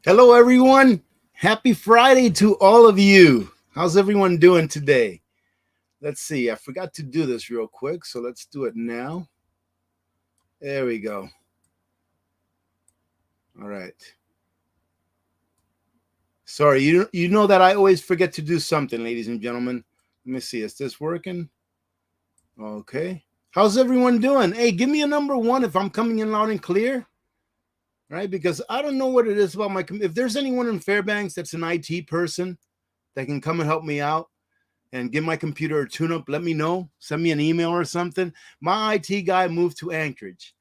Hello, everyone. Happy Friday to all of you. How's everyone doing today? Let's see. I forgot to do this real quick, so let's do it now. There we go. All right. Sorry, you know that I always forget to do something, ladies and gentlemen. Let me see. Is this working? Okay. How's everyone doing? Hey, give me a number one if I'm coming in loud and clear, right? Because I don't know what it is about my. If there's anyone in Fairbanks that's an IT person that can come and help me out, and give my computer a tune up, let me know. Send me an email or something. My IT guy moved to Anchorage.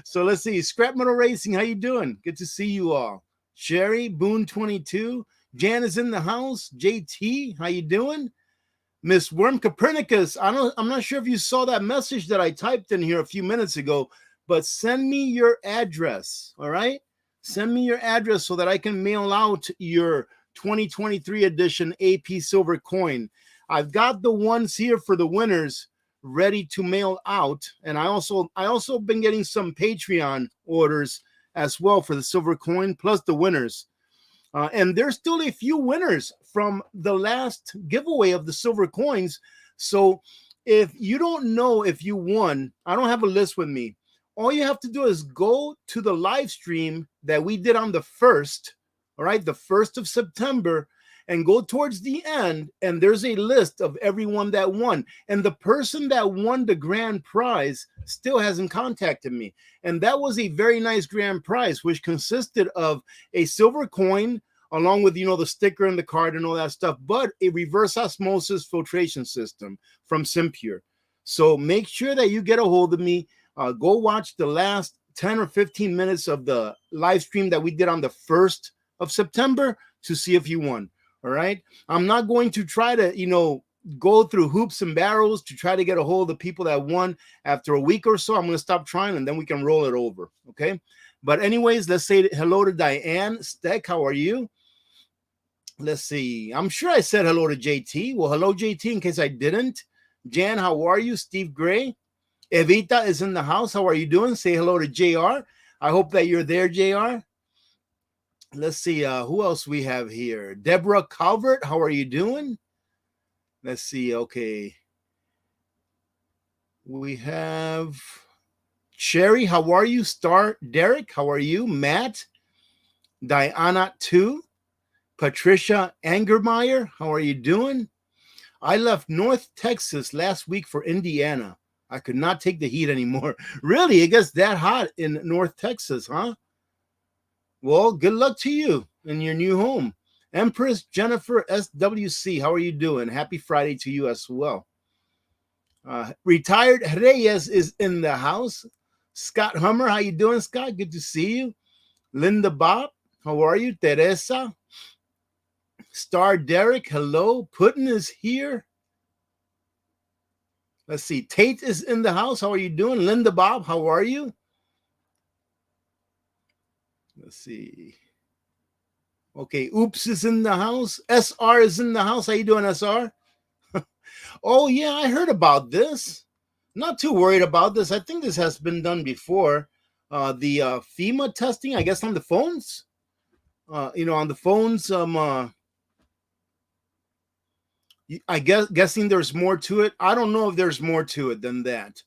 So let's see. Scrap Metal Racing, how you doing? Good to see you all. Sherry, Boone 22. Jan is in the house. JT, how you doing? Miss Worm Copernicus, I'm not sure if you saw that message that I typed in here a few minutes ago, but send me your address, all right? Send me your address so that I can mail out your 2023 edition AP Silver coin. I've got the ones here for the winners ready to mail out, and I also been getting some Patreon orders as well for the silver coin plus the winners. And there's still a few winners from the last giveaway of the silver coins. So if you don't know if you won, I don't have a list with me. All you have to do is go to the live stream that we did on the 1st, all right, the 1st of September, and go towards the end, and there's a list of everyone that won. And the person that won the grand prize still hasn't contacted me. And that was a very nice grand prize, which consisted of a silver coin, along with, the sticker and the card and all that stuff, but a reverse osmosis filtration system from Simpure. So make sure that you get a hold of me. Go watch the last 10 or 15 minutes of the live stream that we did on the 1st of September to see if you won. All right. I'm not going to try to, go through hoops and barrels to try to get a hold of people that won after a week or so. I'm going to stop trying and then we can roll it over. Okay. But anyways, let's say hello to Diane Steck. How are you? Let's see. I'm sure I said hello to JT. Well, hello, JT, in case I didn't. Jan, how are you? Steve Gray. Evita is in the house. How are you doing? Say hello to JR. I hope that you're there, JR. Let's see. Who else we have here? Deborah Calvert. How are you doing? Let's see. Okay. We have Sherry. How are you? Star Derek. How are you? Matt. Diana 2. Patricia Angermeyer, how are you doing? I left North Texas last week for Indiana. I could not take the heat anymore. Really? It gets that hot in North Texas, huh? Well, good luck to you in your new home. Empress Jennifer SWC, how are you doing? Happy Friday to you as well. Retired Reyes is in the house. Scott Hummer, how you doing, Scott? Good to see you. Linda Bob, how are you? Teresa. Star Derek, hello. Putin is here. Let's see. Tate is in the house. How are you doing? Linda Bob, how are you? Let's see. Okay, Oupes is in the house. SR is in the house. How you doing, SR? Oh, yeah, I heard about this. Not too worried about this. I think this has been done before. The FEMA testing, I guess, on the phones. On the phones, I guessing there's more to it. I don't know if there's more to it than that.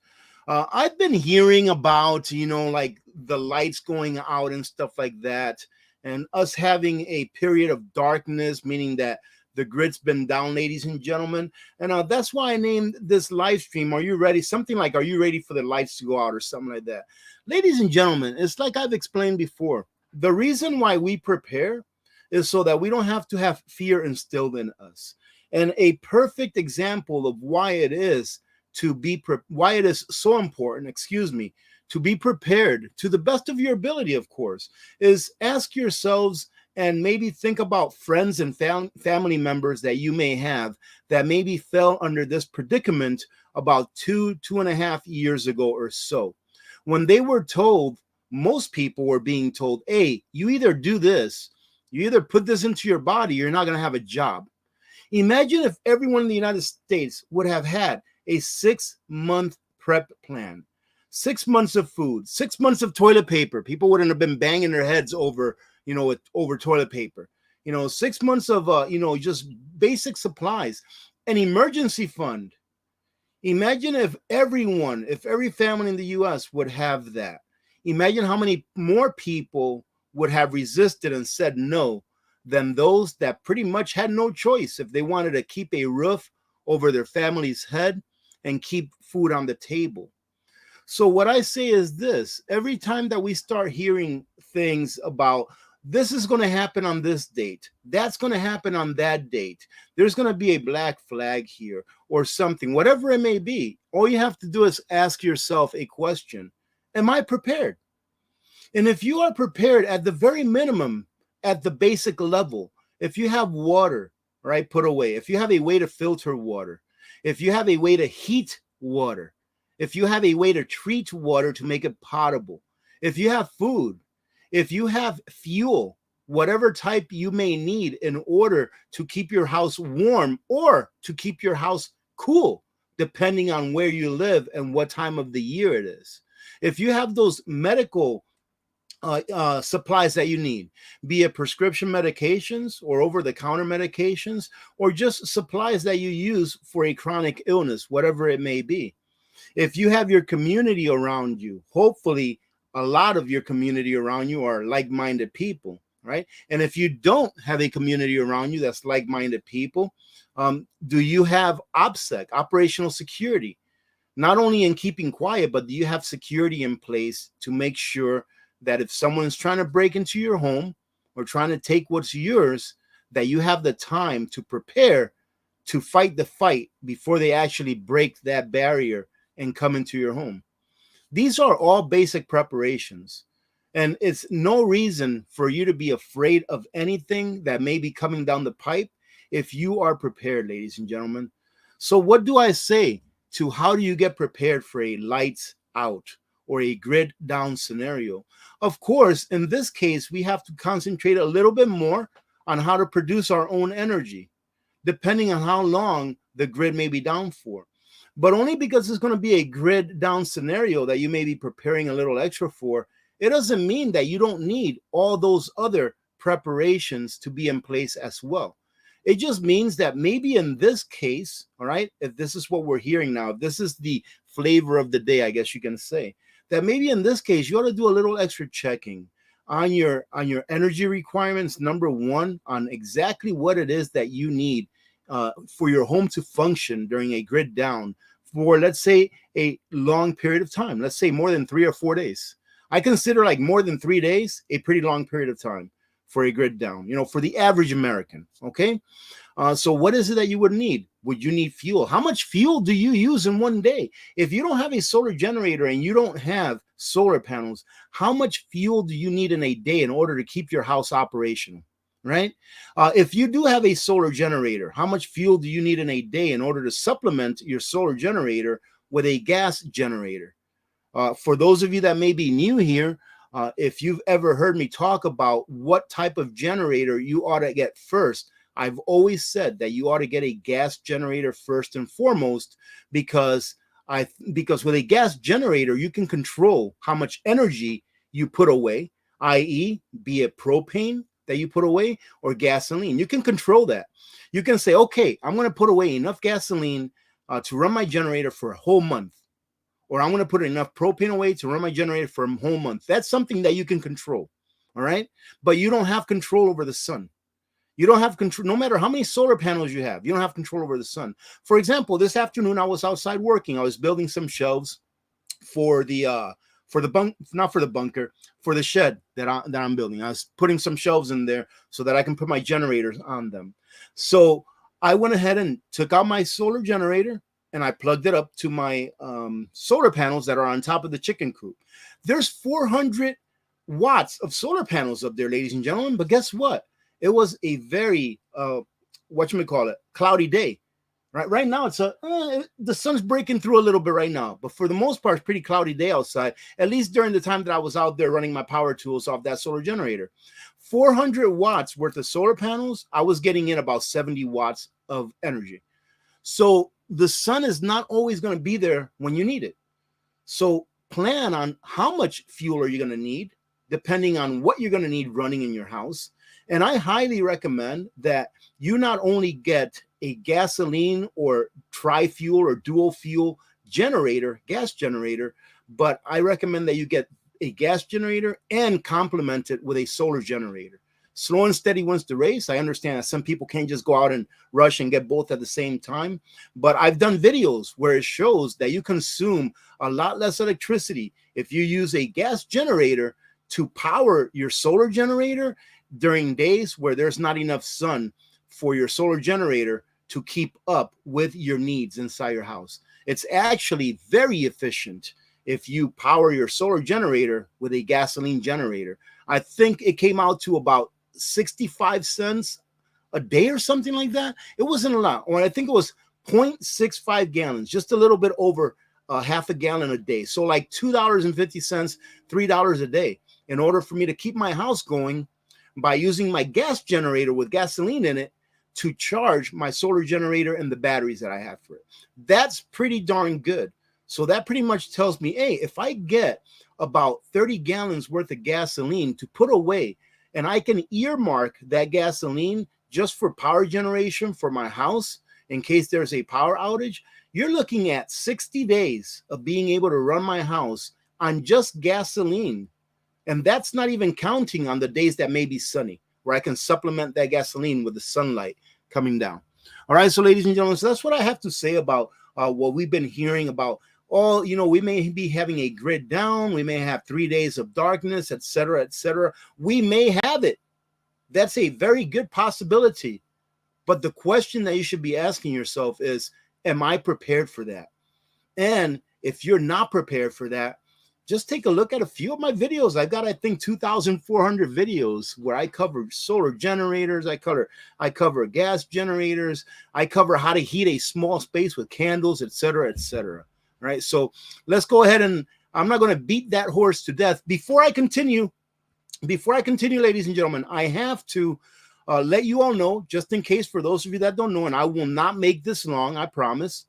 I've been hearing about, like the lights going out and stuff like that, and us having a period of darkness, meaning that the grid's been down, ladies and gentlemen. And that's why I named this live stream, Are You Ready? Something like, Are you ready for the lights to go out or something like that. Ladies and gentlemen, it's like I've explained before. The reason why we prepare is so that we don't have to have fear instilled in us. And a perfect example of why it is why it is so important, to be prepared to the best of your ability, of course, is ask yourselves and maybe think about friends and family members that you may have that maybe fell under this predicament about 2.5 years ago or so. When they were told, most people were being told, hey, you either do this, you either put this into your body, you're not going to have a job. Imagine if everyone in the United States would have had a 6-month prep plan, 6 months of food, 6 months of toilet paper. People wouldn't have been banging their heads over, with over toilet paper, 6 months of, just basic supplies, an emergency fund. Imagine if every family in the US would have that. Imagine how many more people would have resisted and said no than those that pretty much had no choice if they wanted to keep a roof over their family's head and keep food on the table. So what I say is this: every time that we start hearing things about this is going to happen on this date, that's going to happen on that date, there's going to be a black flag here or something, whatever it may be, all you have to do is ask yourself a question: am I prepared? And if you are prepared at the very minimum, at the basic level, if you have water, right, put away, if you have a way to filter water, if you have a way to heat water, if you have a way to treat water to make it potable, if you have food, if you have fuel, whatever type you may need in order to keep your house warm or to keep your house cool, depending on where you live and what time of the year it is. If you have those medical supplies that you need, be it prescription medications or over-the-counter medications, or just supplies that you use for a chronic illness, whatever it may be. If you have your community around you, hopefully a lot of your community around you are like-minded people, right? And if you don't have a community around you that's like-minded people, do you have OPSEC, operational security? Not only in keeping quiet, but do you have security in place to make sure that if someone's trying to break into your home or trying to take what's yours, that you have the time to prepare to fight the fight before they actually break that barrier and come into your home? These are all basic preparations. And it's no reason for you to be afraid of anything that may be coming down the pipe if you are prepared, ladies and gentlemen. So what do I say to how do you get prepared for a lights out or a grid down scenario? Of course, in this case, we have to concentrate a little bit more on how to produce our own energy, depending on how long the grid may be down for. But only because it's going to be a grid down scenario that you may be preparing a little extra for, it doesn't mean that you don't need all those other preparations to be in place as well. It just means that maybe in this case, all right, if this is what we're hearing now, if this is the flavor of the day, I guess you can say, that maybe in this case, you ought to do a little extra checking on your energy requirements, number one, on exactly what it is that you need for your home to function during a grid down for, let's say, a long period of time. Let's say more than 3 or 4 days. I consider like more than 3 days a pretty long period of time for a grid down, for the average American, okay? So what is it that you would need? Would you need fuel? How much fuel do you use in one day? If you don't have a solar generator and you don't have solar panels, how much fuel do you need in a day in order to keep your house operational, right? If you do have a solar generator, how much fuel do you need in a day in order to supplement your solar generator with a gas generator? For those of you that may be new here, if you've ever heard me talk about what type of generator you ought to get first, I've always said that you ought to get a gas generator first and foremost, because with a gas generator, you can control how much energy you put away, i.e., be it propane that you put away or gasoline. You can control that. You can say, okay, I'm going to put away enough gasoline to run my generator for a whole month, or I'm going to put enough propane away to run my generator for a whole month. That's something that you can control, all right? But you don't have control over the sun. You don't have control, no matter how many solar panels you have, you don't have control over the sun. For example, this afternoon, I was outside working. I was building some shelves for the bunker, for the shed that I'm building. I was putting some shelves in there so that I can put my generators on them. So I went ahead and took out my solar generator and I plugged it up to my solar panels that are on top of the chicken coop. There's 400 watts of solar panels up there, ladies and gentlemen. But guess what? It was a very, cloudy day. Right now, it's the sun's breaking through a little bit right now. But for the most part, it's pretty cloudy day outside, at least during the time that I was out there running my power tools off that solar generator. 400 watts worth of solar panels, I was getting in about 70 watts of energy. So the sun is not always going to be there when you need it. So plan on how much fuel are you going to need, depending on what you're going to need running in your house. And I highly recommend that you not only get a gasoline or tri-fuel or dual fuel generator, gas generator, but I recommend that you get a gas generator and complement it with a solar generator. Slow and steady wins the race. I understand that some people can't just go out and rush and get both at the same time, but I've done videos where it shows that you consume a lot less electricity if you use a gas generator to power your solar generator during days where there's not enough sun for your solar generator to keep up with your needs inside your house. It's actually very efficient if you power your solar generator with a gasoline generator. I think it came out to about 65 cents a day or something like that. It wasn't a lot. Or I think it was 0.65 gallons, just a little bit over half a gallon a day. So like $2.50, $3 a day in order for me to keep my house going by using my gas generator with gasoline in it to charge my solar generator and the batteries that I have for it. That's pretty darn good. So that pretty much tells me, hey, if I get about 30 gallons worth of gasoline to put away, and I can earmark that gasoline just for power generation for my house in case there's a power outage, you're looking at 60 days of being able to run my house on just gasoline. And that's not even counting on the days that may be sunny, where I can supplement that gasoline with the sunlight coming down. All right, so ladies and gentlemen, so that's what I have to say about what we've been hearing about. Oh, you know, we may be having a grid down. We may have 3 days of darkness, et cetera, et cetera. We may have it. That's a very good possibility. But the question that you should be asking yourself is, am I prepared for that? And if you're not prepared for that, just take a look at a few of my videos. I've got, I think, 2,400 videos where I cover solar generators. I cover gas generators. I cover how to heat a small space with candles, et cetera, et cetera. Right. So let's go ahead, and I'm not going to beat that horse to death. Before I continue, ladies and gentlemen, I have to let you all know, just in case, for those of you that don't know, and I will not make this long, I promise.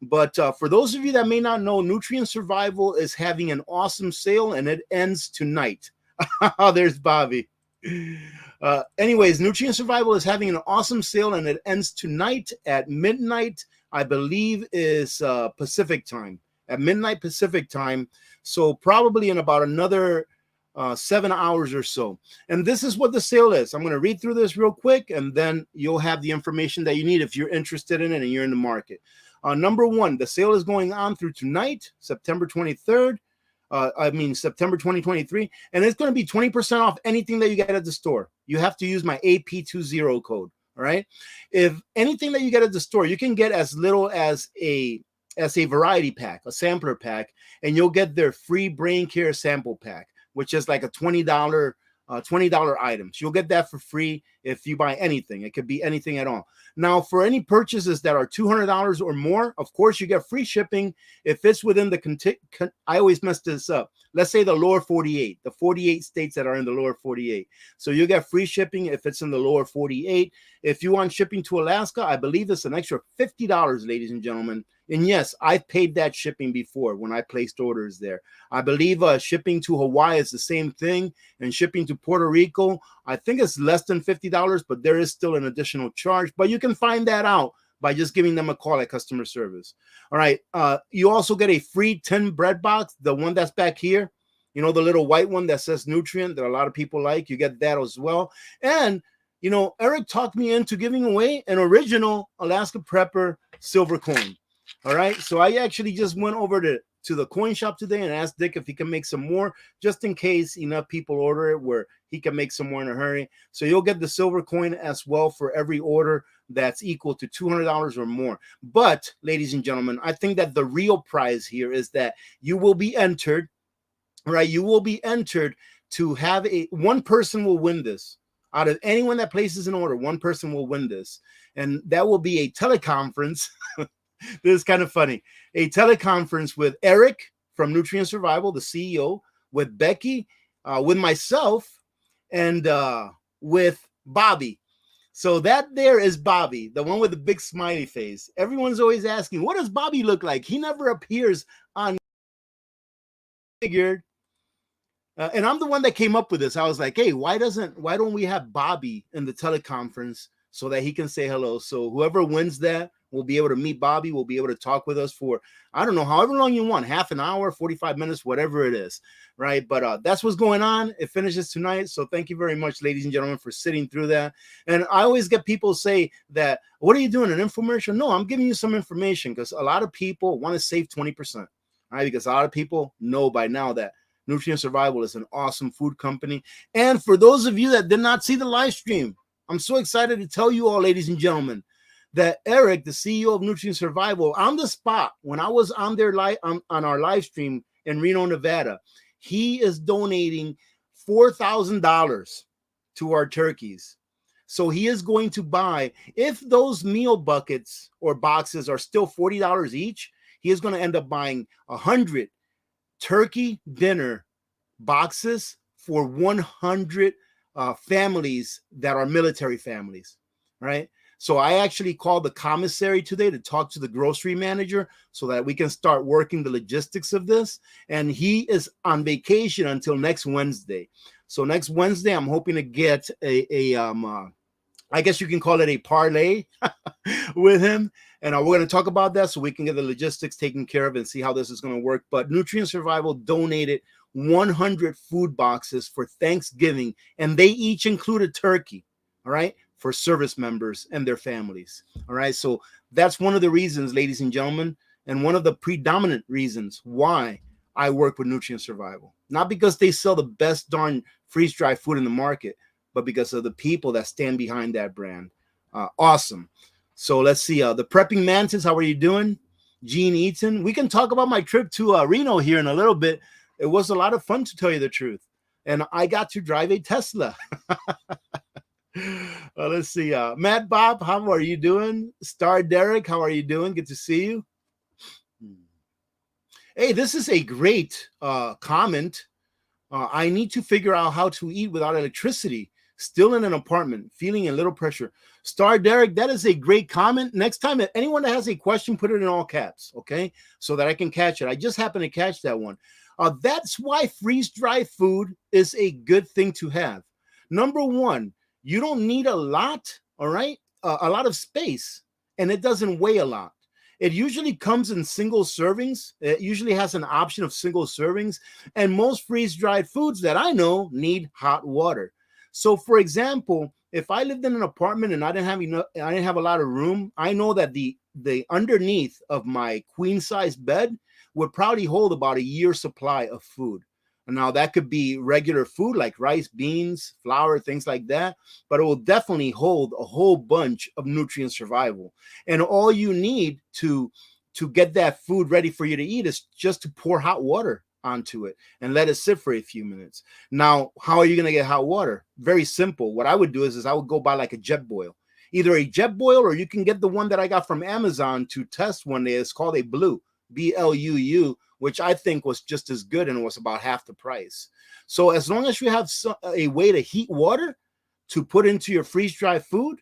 But for those of you that may not know, Nutrient Survival is having an awesome sale, and it ends tonight. There's Bobby. Anyways, Nutrient Survival is having an awesome sale, and it ends tonight at midnight. I believe is Pacific time, at midnight Pacific time. So probably in about another 7 hours or so. And this is what the sale is. I'm going to read through this real quick, and then you'll have the information that you need if you're interested in it and you're in the market. Number one, the sale is going on through tonight, September 23rd. September 2023. And it's going to be 20% off anything that you get at the store. You have to use my AP20 code. All right. If anything that you get at the store, you can get as little as a variety pack, a sampler pack, and you'll get their free brain care sample pack, which is like a $20 items. You'll get that for free if you buy anything. It could be anything at all. Now, for any purchases that are $200 or more, of course, you get free shipping if it's within the I always mess this up. Let's say the lower 48, the 48 states that are in the lower 48. So you get free shipping if it's in the lower 48. If you want shipping to Alaska, I believe it's an extra $50, ladies and gentlemen. And yes, I've paid that shipping before when I placed orders there. I believe shipping to Hawaii is the same thing, and shipping to Puerto Rico, I think it's less than $50, but there is still an additional charge. But you can find that out by just giving them a call at customer service. All right. You also get a free tin bread box, the one that's back here. You know, the little white one that says Nutrient that a lot of people like. You get that as well. And, you know, Eric talked me into giving away an original Alaska Prepper silver coin. All right. So I actually just went over to the coin shop today and asked Dick if he can make some more, just in case enough people order it where he can make some more in a hurry. So you'll get the silver coin as well for every order that's equal to $200 or more. But, ladies and gentlemen, I think that the real prize here is that you will be entered, right? You will be entered to have one person will win this. Out of anyone that places an order, one person will win this. And that will be a teleconference. This is kind of funny. A teleconference with Eric from Nutrient Survival, the CEO, with Becky, with myself, and with Bobby. So that there is Bobby, the one with the big smiley face. Everyone's always asking, what does Bobby look like? He never appears on. Figured And I'm the one that came up with this. I was like, hey, why don't we have Bobby in the teleconference so that he can say hello? So whoever wins that will be able to meet Bobby, will be able to talk with us for, I don't know, however long you want, half an hour, 45 minutes, whatever it is, right? But that's what's going on. It finishes tonight. So thank you very much, ladies and gentlemen, for sitting through that. And I always get people say that, what are you doing, an infomercial? No, I'm giving you some information because a lot of people want to save 20%, right? Because a lot of people know by now that Nutrient Survival is an awesome food company. And for those of you that did not see the live stream, I'm so excited to tell you all, ladies and gentlemen, that Eric, the CEO of Nutrient Survival, on the spot, when I was on their on our live stream in Reno, Nevada, he is donating $4,000 to our turkeys. So he is going to buy, if those meal buckets or boxes are still $40 each, he is going to end up buying 100 turkey dinner boxes for 100 families that are military families, right? So I actually called the commissary today to talk to the grocery manager so that we can start working the logistics of this. And he is on vacation until next Wednesday. So next Wednesday, I'm hoping to get I guess you can call it a parlay with him. And we're going to talk about that so we can get the logistics taken care of and see how this is going to work. But Nutrient Survival donated 100 food boxes for Thanksgiving, and they each include a turkey, all right, for service members and their families. All right. So that's one of the reasons, ladies and gentlemen, and one of the predominant reasons why I work with Nutrient Survival. Not because they sell the best darn freeze-dried food in the market, but because of the people that stand behind that brand. Awesome. So let's see. The Prepping Mantis, how are you doing? Gene Eaton. We can talk about my trip to Reno here in a little bit. It was a lot of fun, to tell you the truth. And I got to drive a Tesla. Let's see. Matt Bob, how are you doing? Star Derek, how are you doing? Good to see you. Hey, this is a great comment. I need to figure out how to eat without electricity. Still in an apartment, feeling a little pressure. Star Derek, that is a great comment. Next time, if anyone that has a question, put it in all caps, okay? So that I can catch it. I just happened to catch that one. That's why freeze-dried food is a good thing to have. Number one, you don't need a lot, all right? A lot of space, and it doesn't weigh a lot. It usually comes in single servings. It usually has an option of single servings, and most freeze-dried foods that I know need hot water. So, for example, if I lived in an apartment and I didn't have a lot of room, I know that the underneath of my queen size bed would probably hold about a year's supply of food. Now that could be regular food like rice, beans, flour, things like that, but it will definitely hold a whole bunch of Nutrient Survival. And all you need to get that food ready for you to eat is just to pour hot water onto it and let it sit for a few minutes. Now, how are you going to get hot water? Very simple. What I would do is I would go buy like a jet boil, either a jet boil, or you can get the one that I got from Amazon to test one day. It's called a Blue, BLUU, which I think was just as good, and it was about half the price. So as long as you have a way to heat water to put into your freeze-dried food,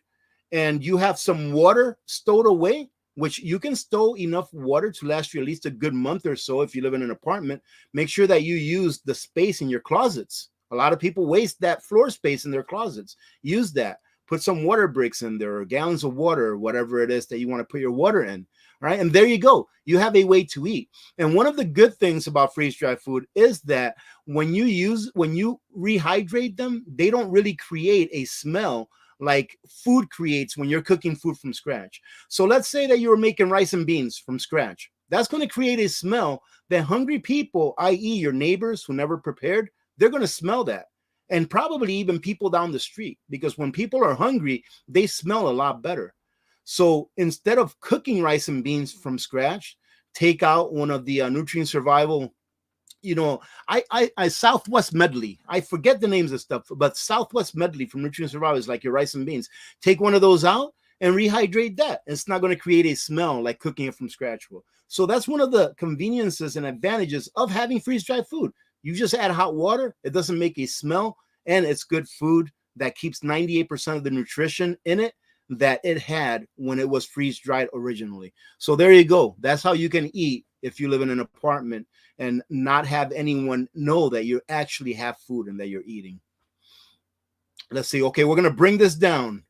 and you have some water stowed away, which you can stow enough water to last you at least a good month or so if you live in an apartment, make sure that you use the space in your closets. A lot of people waste that floor space in their closets. Use that. Put some water bricks in there, or gallons of water, or whatever it is that you want to put your water in. Right? And there you go. You have a way to eat. And one of the good things about freeze-dried food is that when you rehydrate them, they don't really create a smell like food creates when you're cooking food from scratch. So let's say that you were making rice and beans from scratch. That's going to create a smell that hungry people, i.e. your neighbors who never prepared, they're going to smell that. And probably even people down the street, because when people are hungry, they smell a lot better. So instead of cooking rice and beans from scratch, take out one of the Nutrient Survival, I Southwest Medley. I forget the names of stuff, but Southwest Medley from Nutrient Survival is like your rice and beans. Take one of those out and rehydrate that. It's not going to create a smell like cooking it from scratch will. So that's one of the conveniences and advantages of having freeze-dried food. You just add hot water. It doesn't make a smell, and it's good food that keeps 98% of the nutrition in it that it had when it was freeze-dried originally. So there you go. That's how you can eat if you live in an apartment and not have anyone know that you actually have food and that you're eating. Let's see. Okay, we're going to bring this down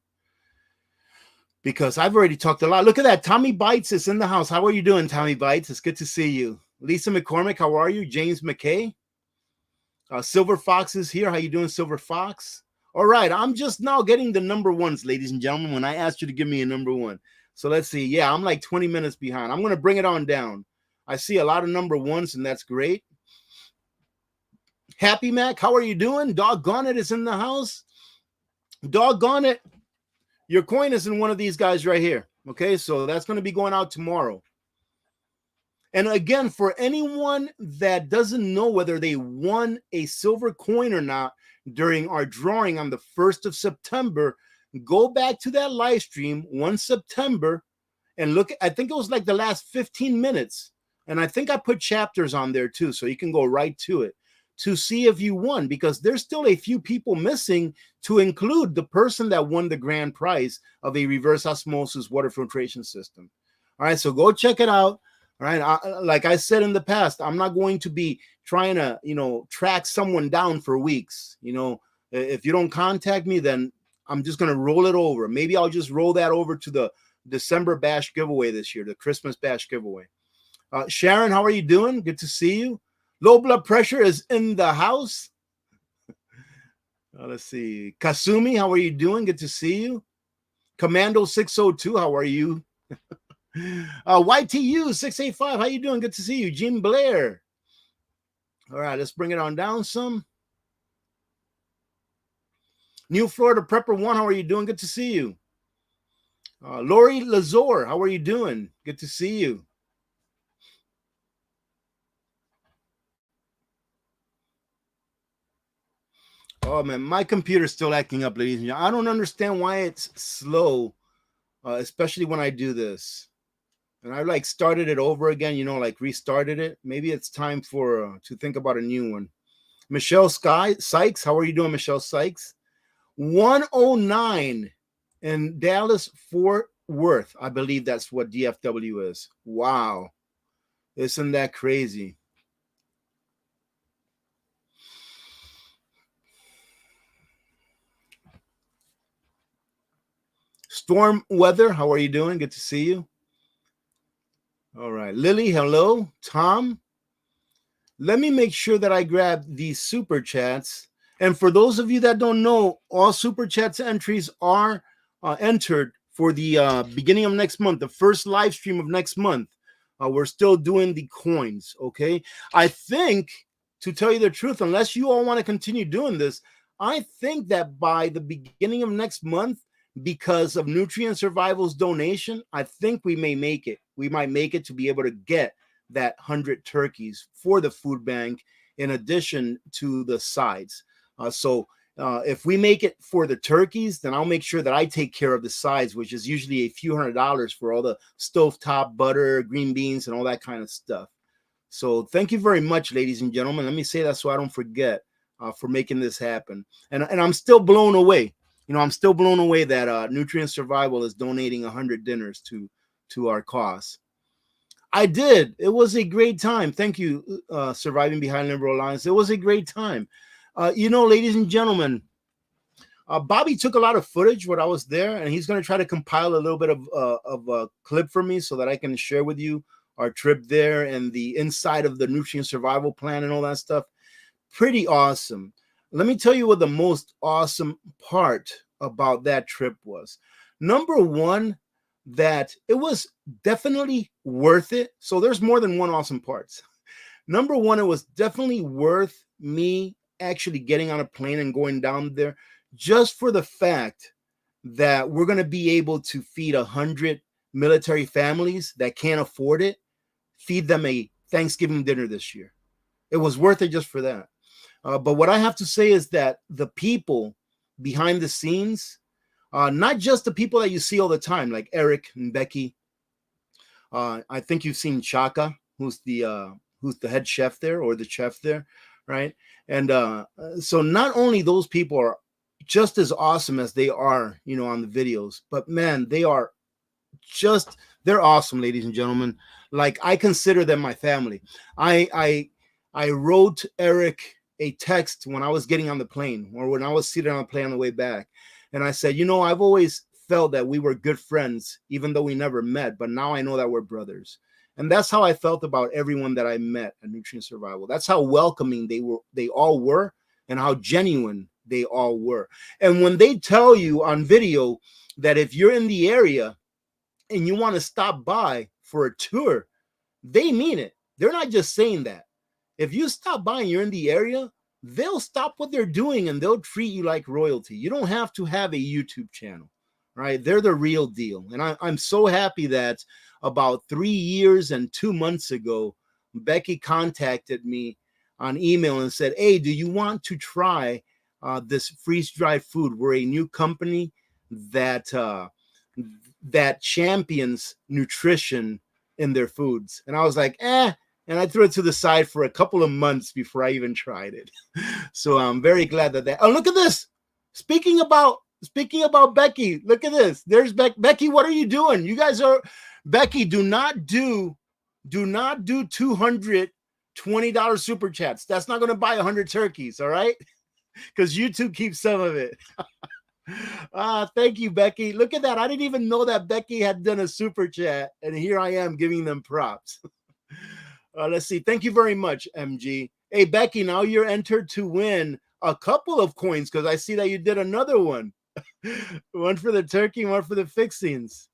because I've already talked a lot. Look at that. Tommy Bites is in the house. How are you doing, Tommy Bites? It's good to see you. Lisa McCormick, how are you? James McKay. Silver Fox is here. How you doing, Silver Fox? All right, I'm just now getting the number ones, ladies and gentlemen, when I asked you to give me a number one. So let's see. Yeah, I'm like 20 minutes behind. I'm going to bring it on down. I see a lot of number ones, and that's great. Happy Mac, how are you doing? Doggone it is in the house. Doggone it. Your coin is in one of these guys right here. Okay, so that's going to be going out tomorrow. And again, for anyone that doesn't know whether they won a silver coin or not during our drawing on the 1st of September, go back to that live stream 1 September and look. I think it was like the last 15 minutes. And I think I put chapters on there too, so you can go right to it to see if you won, because there's still a few people missing to include the person that won the grand prize of a reverse osmosis water filtration system. All right, so go check it out. All right, like I said in the past, I'm not going to be trying to, track someone down for weeks. If you don't contact me, then I'm just going to roll it over. Maybe I'll just roll that over to the December bash giveaway this year, the Christmas bash giveaway. Sharon, how are you doing? Good to see you. Low blood pressure is in the house. Let's see. Kasumi, how are you doing? Good to see you. Commando 602, how are you? YTU 685, how you doing? Good to see you. Jim Blair. All right, let's bring it on down some. New Florida Prepper 1, how are you doing? Good to see you. Lori Lazor, how are you doing? Good to see you. Oh, man, my computer's still acting up, ladies and gentlemen. I don't understand why it's slow, especially when I do this. And I started it over again, restarted it. Maybe it's time for to think about a new one. Michelle Sykes, how are you doing, Michelle Sykes? 109 in Dallas Fort Worth. I believe that's what DFW is. Wow. Isn't that crazy? Storm Weather, how are you doing? Good to see you. All right. Lily, hello. Tom, let me make sure that I grab these super chats. And for those of you that don't know, all super chats entries are entered for the beginning of next month, the first live stream of next month. We're still doing the coins, okay? I think, to tell you the truth, unless you all want to continue doing this, I think that by the beginning of next month, because of Nutrient Survival's donation, I think we may make it. We might make it to be able to get that 100 turkeys for the food bank in addition to the sides. So if we make it for the turkeys, then I'll make sure that I take care of the sides, which is usually a few $100s for all the stovetop butter, green beans, and all that kind of stuff. So thank you very much, ladies and gentlemen. Let me say that so I don't forget for making this happen. And I'm still blown away. I'm still blown away that Nutrient Survival is donating 100 dinners to our cause. I did. It was a great time. Thank you, Surviving Behind Liberal Alliance. It was a great time. Ladies and gentlemen, Bobby took a lot of footage when I was there, and he's going to try to compile a little bit of a clip for me so that I can share with you our trip there and the inside of the Nutrient Survival Plan and all that stuff. Pretty awesome. Let me tell you what the most awesome part about that trip was. Number one, that it was definitely worth it. So there's more than one awesome parts. Number one, it was definitely worth me actually getting on a plane and going down there just for the fact that we're going to be able to feed 100 military families that can't afford it, feed them a Thanksgiving dinner this year. It was worth it just for that. But what I have to say is that the people behind the scenes, not just the people that you see all the time, like Eric and Becky. I think you've seen Chaka, who's the head chef there, or the chef there, right? And so not only those people are just as awesome as they are, on the videos, but man, they're awesome, ladies and gentlemen. Like, I consider them my family. I I wrote Eric a text when I was getting on the plane or when I was seated on the plane on the way back. And I said, you know, I've always felt that we were good friends, even though we never met, but now I know that we're brothers. And that's how I felt about everyone that I met at Nutrient Survival. That's how welcoming they all were, and how genuine they all were. And when they tell you on video that if you're in the area and you want to stop by for a tour, they mean it. They're not just saying that. If you stop by and you're in the area, they'll stop what they're doing and they'll treat you like royalty. You don't have to have a YouTube channel, right? They're the real deal. And I'm so happy that about 3 years and 2 months ago, Becky contacted me on email and said, hey, do you want to try this freeze-dried food? We're a new company that that champions nutrition in their foods. And I was like, and I threw it to the side for a couple of months before I even tried it. So I'm very glad that oh, look at this. Speaking about Becky, look at this. There's Becky. What are you doing? You guys are Becky. Do not do $220 super chats. That's not going to buy 100 turkeys. All right, because YouTube keeps some of it. Thank you, Becky. Look at that. I didn't even know that Becky had done a super chat, and here I am giving them props. Let's see. Thank you very much, MG. Hey, Becky, now you're entered to win a couple of coins because I see that you did another one. One for the turkey, one for the fixings.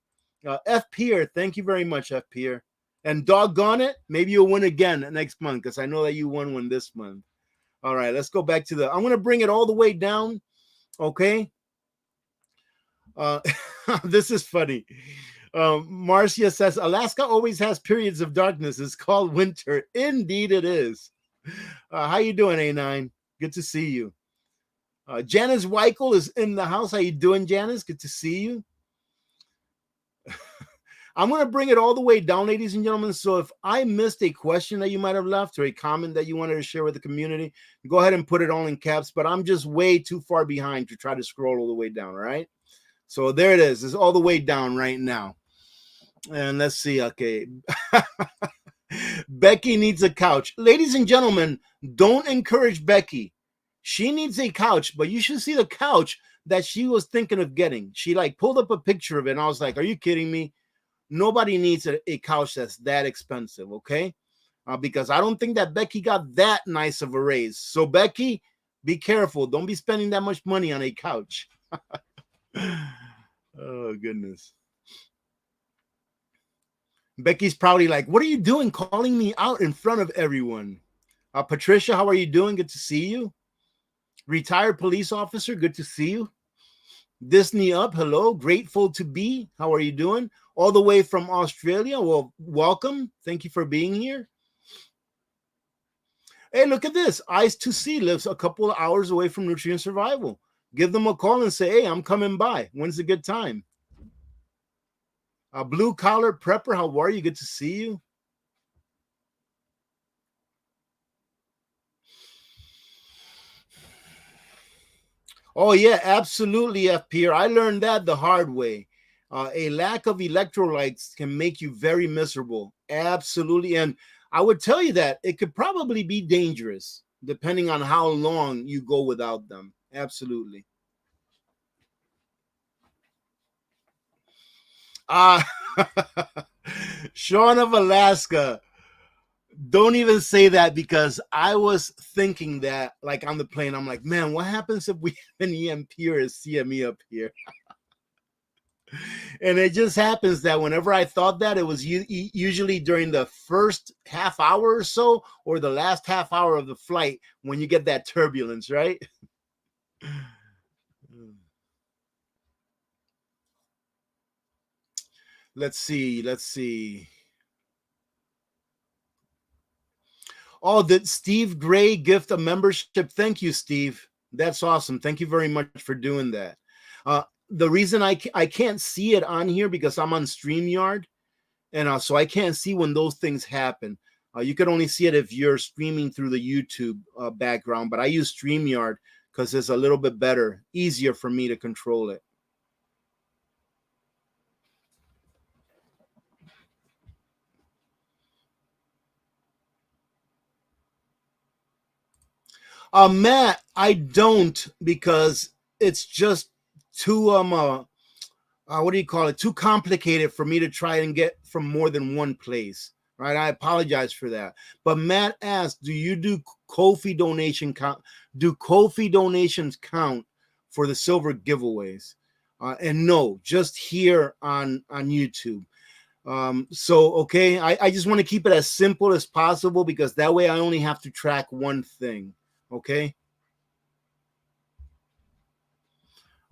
F. Pierre, thank you very much, F. Pierre. And doggone it, maybe you'll win again next month because I know that you won one this month. All right, let's go back to I'm going to bring it all the way down. Okay. This is funny. Marcia says, Alaska always has periods of darkness. It's called winter. Indeed it is. How you doing, A9? Good to see you. Janice Weichel is in the house. How you doing, Janice? Good to see you. I'm going to bring it all the way down, ladies and gentlemen. So if I missed a question that you might have left or a comment that you wanted to share with the community, go ahead and put it all in caps. But I'm just way too far behind to try to scroll all the way down, all right? So there it is. It's all the way down right now. And let's see. Okay. Becky needs a couch. Ladies and gentlemen, don't encourage Becky. She needs a couch, but you should see the couch that she was thinking of getting. She like pulled up a picture of it, and I was like, are you kidding me? Nobody needs a couch that's that expensive, okay? Because I don't think that Becky got that nice of a raise. So, Becky, be careful. Don't be spending that much money on a couch. Oh, goodness. Becky's probably like, what are you doing calling me out in front of everyone? Patricia, how are you doing? Good to see you. Retired police officer, good to see you. Disney Up, hello. Grateful to be. How are you doing? All the way from Australia. Well, welcome. Thank you for being here. Hey, look at this. Eyes to See lives a couple of hours away from Nutrient Survival. Give them a call and say, hey, I'm coming by. When's a good time? Blue Collar Prepper, how are you? Good to see you. Oh, yeah, absolutely, FPR. I learned that the hard way. A lack of electrolytes can make you very miserable. Absolutely. And I would tell you that it could probably be dangerous depending on how long you go without them. Absolutely. Sean of Alaska. Don't even say that because I was thinking that, like on the plane, I'm like, man, what happens if we have an EMP or a CME up here? And it just happens that whenever I thought that, it was usually during the first half hour or so, or the last half hour of the flight when you get that turbulence, right? Let's see. Oh, did Steve Gray gift a membership? Thank you, Steve. That's awesome. Thank you very much for doing that. The reason I can't see it on here because I'm on StreamYard, and so I can't see when those things happen. You can only see it if you're streaming through the YouTube background, but I use StreamYard because it's a little bit better, easier for me to control it. Matt, I don't, because it's just too what do you call it? Too complicated for me to try and get from more than one place. Right? I apologize for that. But Matt asked, "Do you do Ko-fi donation count? Do Ko-fi donations count for the silver giveaways?" And no, just here on YouTube. So okay, I just want to keep it as simple as possible, because that way I only have to track one thing. Okay.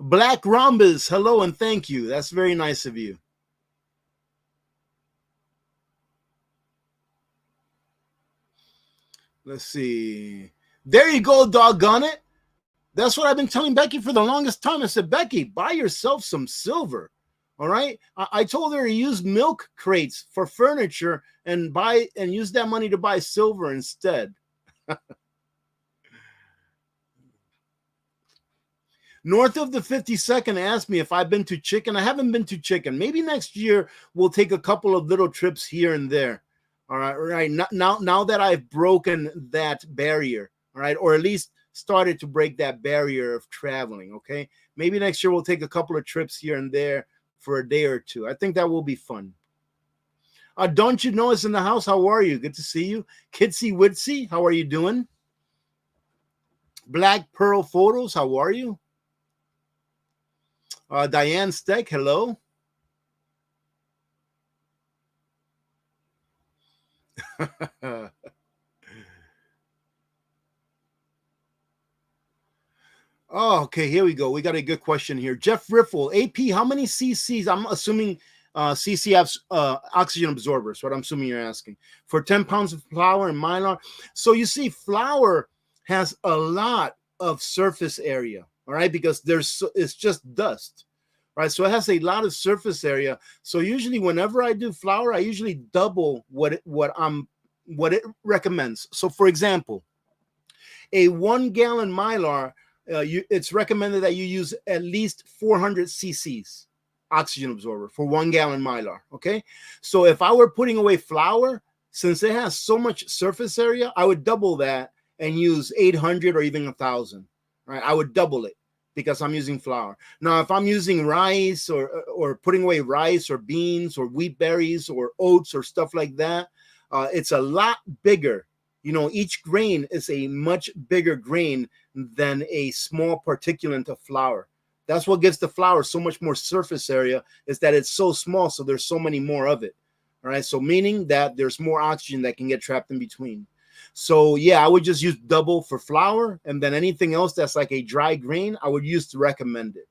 Black Rhombus, hello and thank you. That's very nice of you. Let's see. There you go, doggone it. That's what I've been telling Becky for the longest time. I said, Becky, buy yourself some silver. All right. I told her to use milk crates for furniture and use that money to buy silver instead. North of the 52nd asked me if I've been to Chicken. I haven't been to Chicken. Maybe next year we'll take a couple of little trips here and there. All right. Now that I've broken that barrier, all right, or at least started to break that barrier of traveling. Okay. Maybe next year we'll take a couple of trips here and there for a day or two. I think that will be fun. Don't you know us in the house? How are you? Good to see you. Kitsy Witsy, how are you doing? Black Pearl Photos, how are you? Diane Steck, hello. Oh, okay, here we go. We got a good question here. Jeff Riffle, AP, how many cc's? I'm assuming CCF's oxygen absorbers, what I'm assuming you're asking. For 10 pounds of flour and mylar. So you see, flour has a lot of surface area, all right, because it's just dust, right? So it has a lot of surface area. So usually whenever I do flour, I usually double what it recommends. So for example, a 1 gallon mylar, it's recommended that you use at least 400 cc's oxygen absorber for 1 gallon mylar. Okay, so if I were putting away flour, since it has so much surface area, I would double that and use 800 or even 1,000. Right, I would double it because I'm using flour. Now, if I'm using rice or putting away rice or beans or wheat berries or oats or stuff like that, it's a lot bigger. You know, each grain is a much bigger grain than a small particulate of flour. That's what gives the flour so much more surface area, is that it's so small, so there's so many more of it. All right, so meaning that there's more oxygen that can get trapped in between. So yeah, I would just use double for flour, and then anything else that's like a dry grain, I would use to recommend it.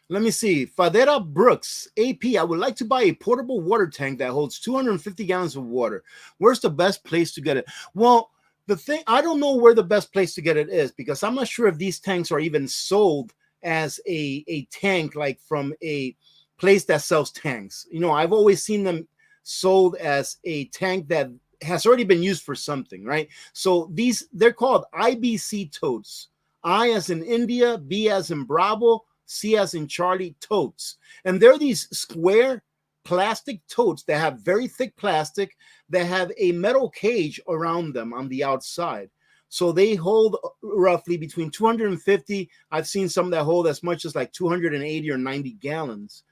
Let me see. Fadera Brooks, AP, I would like to buy a portable water tank that holds 250 gallons of water. Where's the best place to get it? Well, the thing, I don't know where the best place to get it is, because I'm not sure if these tanks are even sold as a tank, like from a place that sells tanks. You know, I've always seen them sold as a tank that has already been used for something, right? So they're called IBC totes. I as in India, B as in Bravo, C as in Charlie, totes. And they're these square plastic totes that have very thick plastic that have a metal cage around them on the outside. So they hold roughly between 250. I've seen some that hold as much as like 280 or 90 gallons.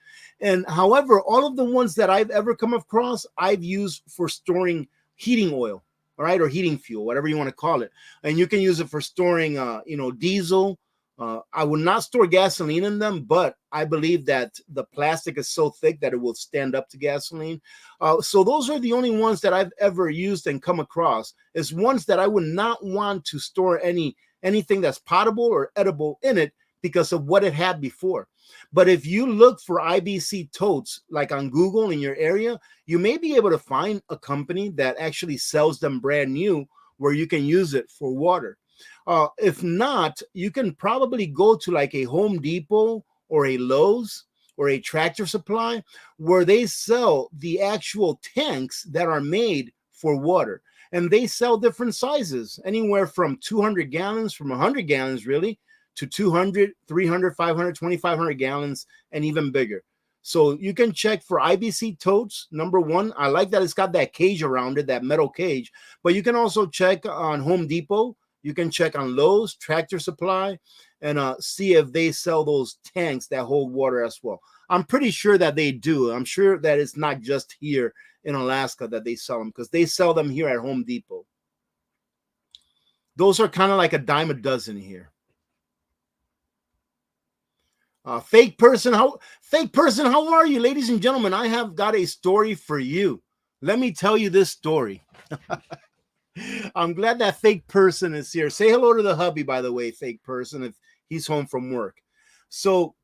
And however, all of the ones that I've ever come across, I've used for storing heating oil, all right, or heating fuel, whatever you want to call it. And you can use it for storing, diesel. I will not store gasoline in them, but I believe that the plastic is so thick that it will stand up to gasoline. So those are the only ones that I've ever used and come across, is ones that I would not want to store anything that's potable or edible in it because of what it had before. But if you look for IBC totes, like on Google in your area, you may be able to find a company that actually sells them brand new where you can use it for water. If not, you can probably go to like a Home Depot or a Lowe's or a Tractor Supply, where they sell the actual tanks that are made for water. And they sell different sizes, anywhere from 200 gallons, from 100 gallons really, to 200, 300, 500, 2,500 gallons, and even bigger. So you can check for IBC totes. Number one, I like that it's got that cage around it, that metal cage. But you can also check on Home Depot. You can check on Lowe's, Tractor Supply, and see if they sell those tanks that hold water as well. I'm pretty sure that they do. I'm sure that it's not just here in Alaska that they sell them, because they sell them here at Home Depot. Those are kind of like a dime a dozen here. Fake person, how are you, ladies and gentlemen? I have got a story for you. Let me tell you this story. I'm glad that fake person is here. Say hello to the hubby, by the way, fake person, if he's home from work. So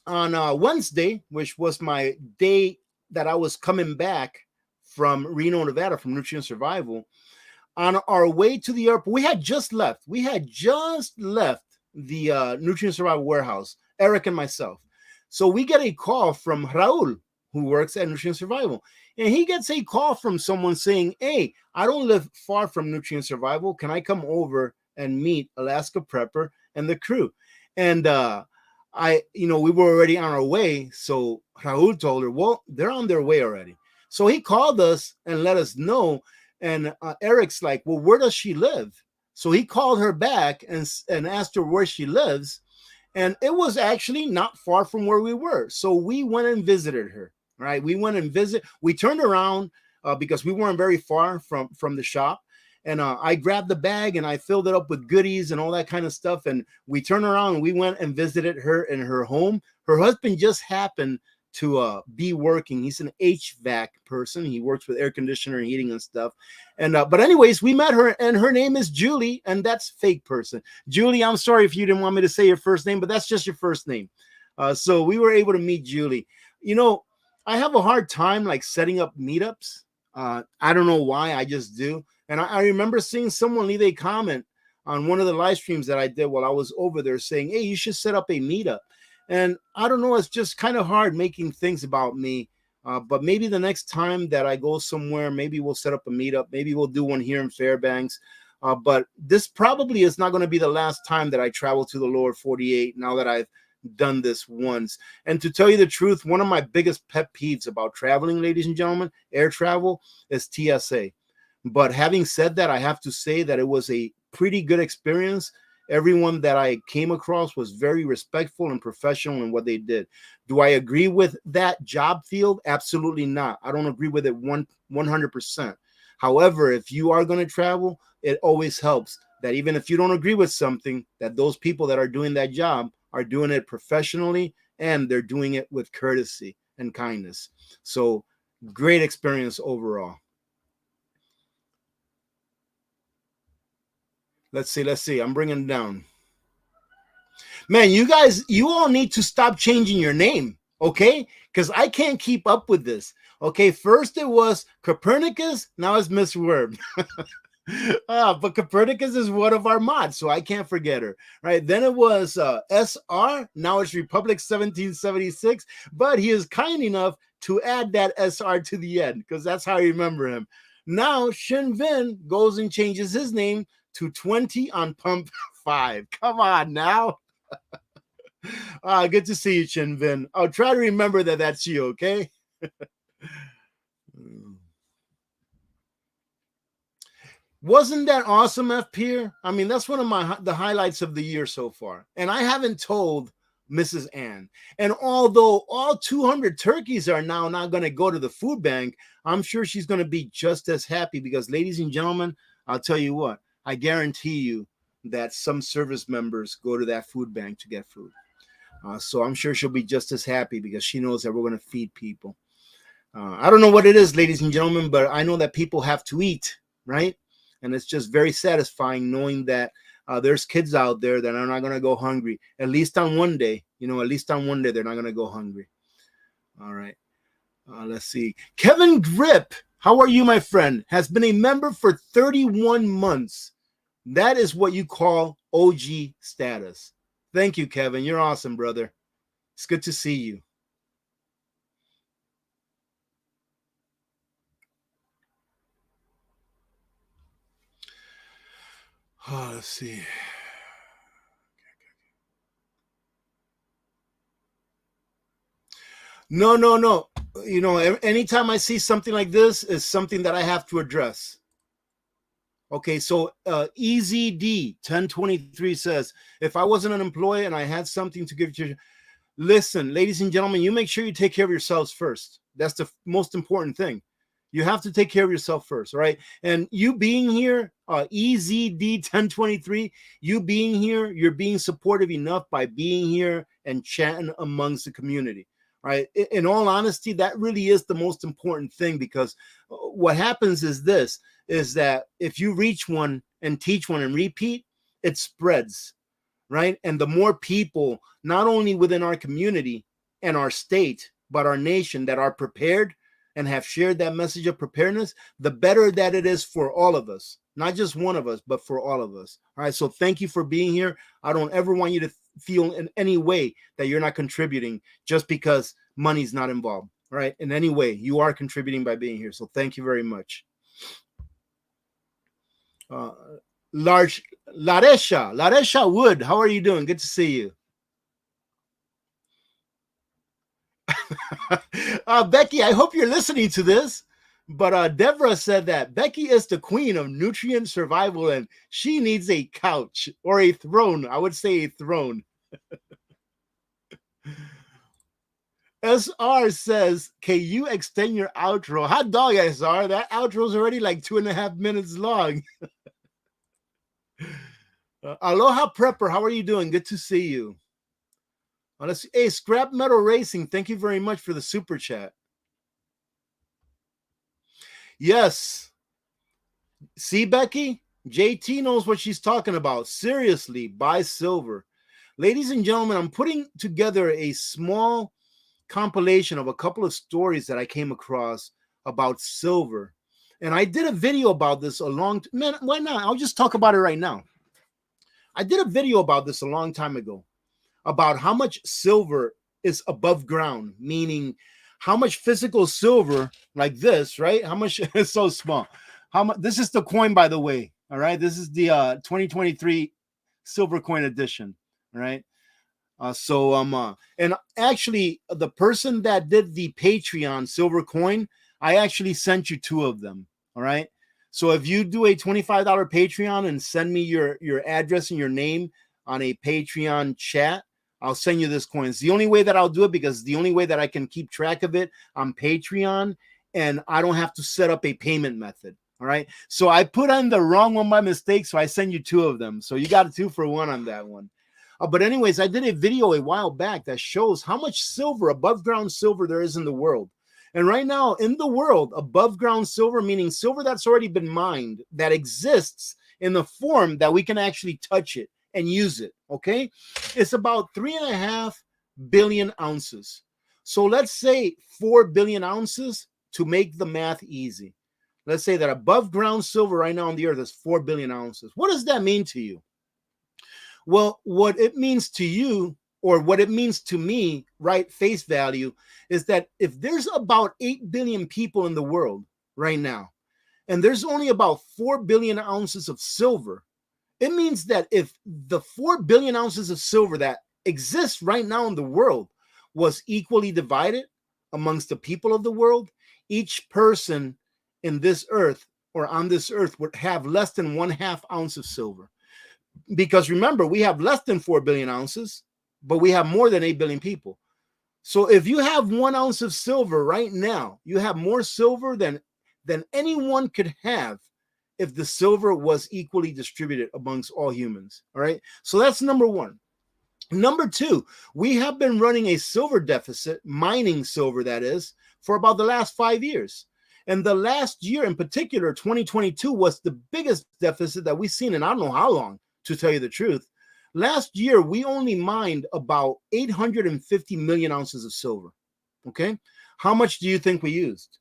on Wednesday, which was my day that I was coming back from Reno, Nevada, from Nutrient Survival, on our way to the airport, we had just left. The Nutrient Survival warehouse, Eric and myself. So we get a call from Raul, who works at Nutrient Survival. And he gets a call from someone saying, hey, I don't live far from Nutrient Survival. Can I come over and meet Alaska Prepper and the crew? And we were already on our way. So Raul told her, well, they're on their way already. So he called us and let us know. And Eric's like, well, where does she live? So he called her back and asked her where she lives. And it was actually not far from where we were. So we went and visited her, right? We turned around because we weren't very far from the shop. And I grabbed the bag and I filled it up with goodies and all that kind of stuff. And we turned around and we went and visited her in her home. Her husband just happened to be working. He's an HVAC person. He works with air conditioner and heating and stuff. And but anyways, we met her, and her name is Julie, and that's fake person. Julie, I'm sorry if you didn't want me to say your first name, but that's just your first name. So we were able to meet Julie. I have a hard time like setting up meetups. I don't know why, I just do. And I remember seeing someone leave a comment on one of the live streams that I did while I was over there saying, hey, you should set up a meetup. And I don't know, it's just kind of hard making things about me. But maybe the next time that I go somewhere, maybe we'll set up a meetup. Maybe we'll do one here in Fairbanks. But this probably is not going to be the last time that I travel to the lower 48 now that I've done this once. And to tell you the truth, one of my biggest pet peeves about traveling, ladies and gentlemen, air travel, is TSA. But having said that, I have to say that it was a pretty good experience. Everyone that I came across was very respectful and professional in what they did. Do I agree with that job field? Absolutely not. I don't agree with it 100%. However, if you are going to travel, it always helps that even if you don't agree with something, that those people that are doing that job are doing it professionally and they're doing it with courtesy and kindness. So great experience overall. Let's see. I'm bringing it down. Man, you all need to stop changing your name, okay? Because I can't keep up with this. Okay, first it was Copernicus, now it's Miss Word. But Copernicus is one of our mods, so I can't forget her, right? Then it was SR, now it's Republic 1776, but he is kind enough to add that SR to the end because that's how I remember him. Now Shin Vin goes and changes his name to 20 on pump 5. Come on now. Good to see you, Shin Vin. I'll try to remember that that's you, okay? Wasn't that awesome, F. Pierre? I mean, that's one of the highlights of the year so far. And I haven't told Mrs. Ann. And although all 200 turkeys are now not going to go to the food bank, I'm sure she's going to be just as happy because, ladies and gentlemen, I'll tell you what, I guarantee you that some service members go to that food bank to get food. So I'm sure she'll be just as happy because she knows that we're going to feed people. I don't know what it is, ladies and gentlemen, but I know that people have to eat, right? And it's just very satisfying knowing that there's kids out there that are not going to go hungry. At least on one day, they're not going to go hungry. All right. Let's see. Kevin Grip, how are you, my friend? Has been a member for 31 months. That is what you call OG status. Thank you, Kevin. You're awesome, brother. It's good to see you. Let's see. No, no, no. You know, anytime I see something like this, is something that I have to address. Okay, so EZD 1023 says, if I wasn't an employee and I had something to give to, listen, ladies and gentlemen, you make sure you take care of yourselves first. That's the most important thing. You have to take care of yourself first, right? And you being here, EZD 1023, you being here, you're being supportive enough by being here and chatting amongst the community, right? In all honesty, that really is the most important thing, because what happens is this, is that if you reach one and teach one and repeat, it spreads, right? And the more people, not only within our community and our state, but our nation, that are prepared and have shared that message of preparedness, the better that it is for all of us, not just one of us, but for all of us. All right. So thank you for being here. I don't ever want you to feel in any way that you're not contributing just because money's not involved. All right. In any way, you are contributing by being here. So thank you very much. Large Laresha Wood, how are you doing? Good to see you. Becky, I hope you're listening to this. But Deborah said that Becky is the queen of nutrient survival and she needs a couch or a throne. I would say a throne. SR says, can you extend your outro? Hot dog, SR. That outro is already like 2.5 minutes long. Aloha Prepper, how are you doing? Good to see you. Let's see. Hey, Scrap Metal Racing, thank you very much for the super chat. Yes. See, Becky? JT knows what she's talking about. Seriously, buy silver. Ladies and gentlemen, I'm putting together a small compilation of a couple of stories that I came across about silver. And I did a video about this man, why not? I'll just talk about it right now. I did a video about this a long time ago, about how much silver is above ground, meaning how much physical silver like this, right? How much is so small? How much? This is the coin, by the way. All right, this is the 2023 silver coin edition. All right. And actually, the person that did the Patreon silver coin, I actually sent you 2 of them. All right. So if you do a $25 Patreon and send me your address and your name on a Patreon chat, I'll send you this coin. It's the only way that I'll do it, because it's the only way that I can keep track of it on Patreon, and I don't have to set up a payment method. All right. So I put on the wrong one by mistake, so I send you 2 of them. So you got a 2 for 1 on that one. But anyways, I did a video a while back that shows how much silver, above ground silver, there is in the world. And right now in the world, above ground silver, meaning silver that's already been mined, that exists in the form that we can actually touch it and use it. Okay. It's about 3.5 billion ounces. So let's say 4 billion ounces to make the math easy. Let's say that above ground silver right now on the earth is 4 billion ounces. What does that mean to you? Well, what it means to you, or what it means to me, right, face value, is that if there's about 8 billion people in the world right now, and there's only about 4 billion ounces of silver, it means that if the 4 billion ounces of silver that exists right now in the world was equally divided amongst the people of the world, each person in this earth or on this earth would have less than 1/2 ounce of silver. Because remember, we have less than 4 billion ounces, but we have more than 8 billion people. So if you have 1 ounce of silver right now, you have more silver than anyone could have if the silver was equally distributed amongst all humans. All right. So that's number 1. Number 2, we have been running a silver deficit, mining silver, that is, for about the last 5 years. And the last year in particular, 2022, was the biggest deficit that we've seen in I don't know how long, to tell you the truth. Last year, we only mined about 850 million ounces of silver. Okay. How much do you think we used?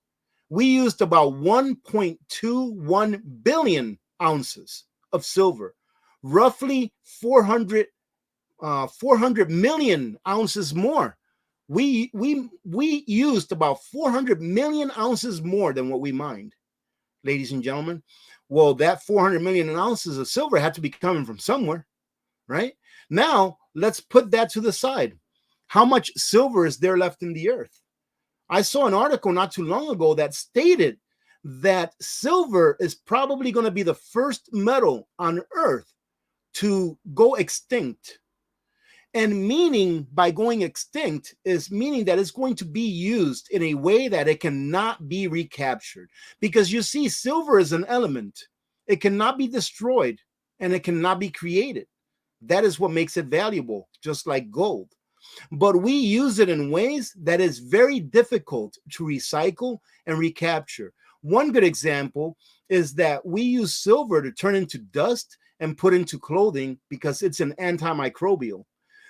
We used about 1.21 billion ounces of silver, roughly 400 million ounces more. We used about 400 million ounces more than what we mined, ladies and gentlemen. Well, that 400 million ounces of silver had to be coming from somewhere, right? Now, let's put that to the side. How much silver is there left in the earth? I saw an article not too long ago that stated that silver is probably going to be the first metal on Earth to go extinct. And meaning by going extinct is meaning that it's going to be used in a way that it cannot be recaptured. Because you see, silver is an element. It cannot be destroyed and it cannot be created. That is what makes it valuable, just like gold. But we use it in ways that is very difficult to recycle and recapture. One good example is that we use silver to turn into dust and put into clothing because it's an antimicrobial.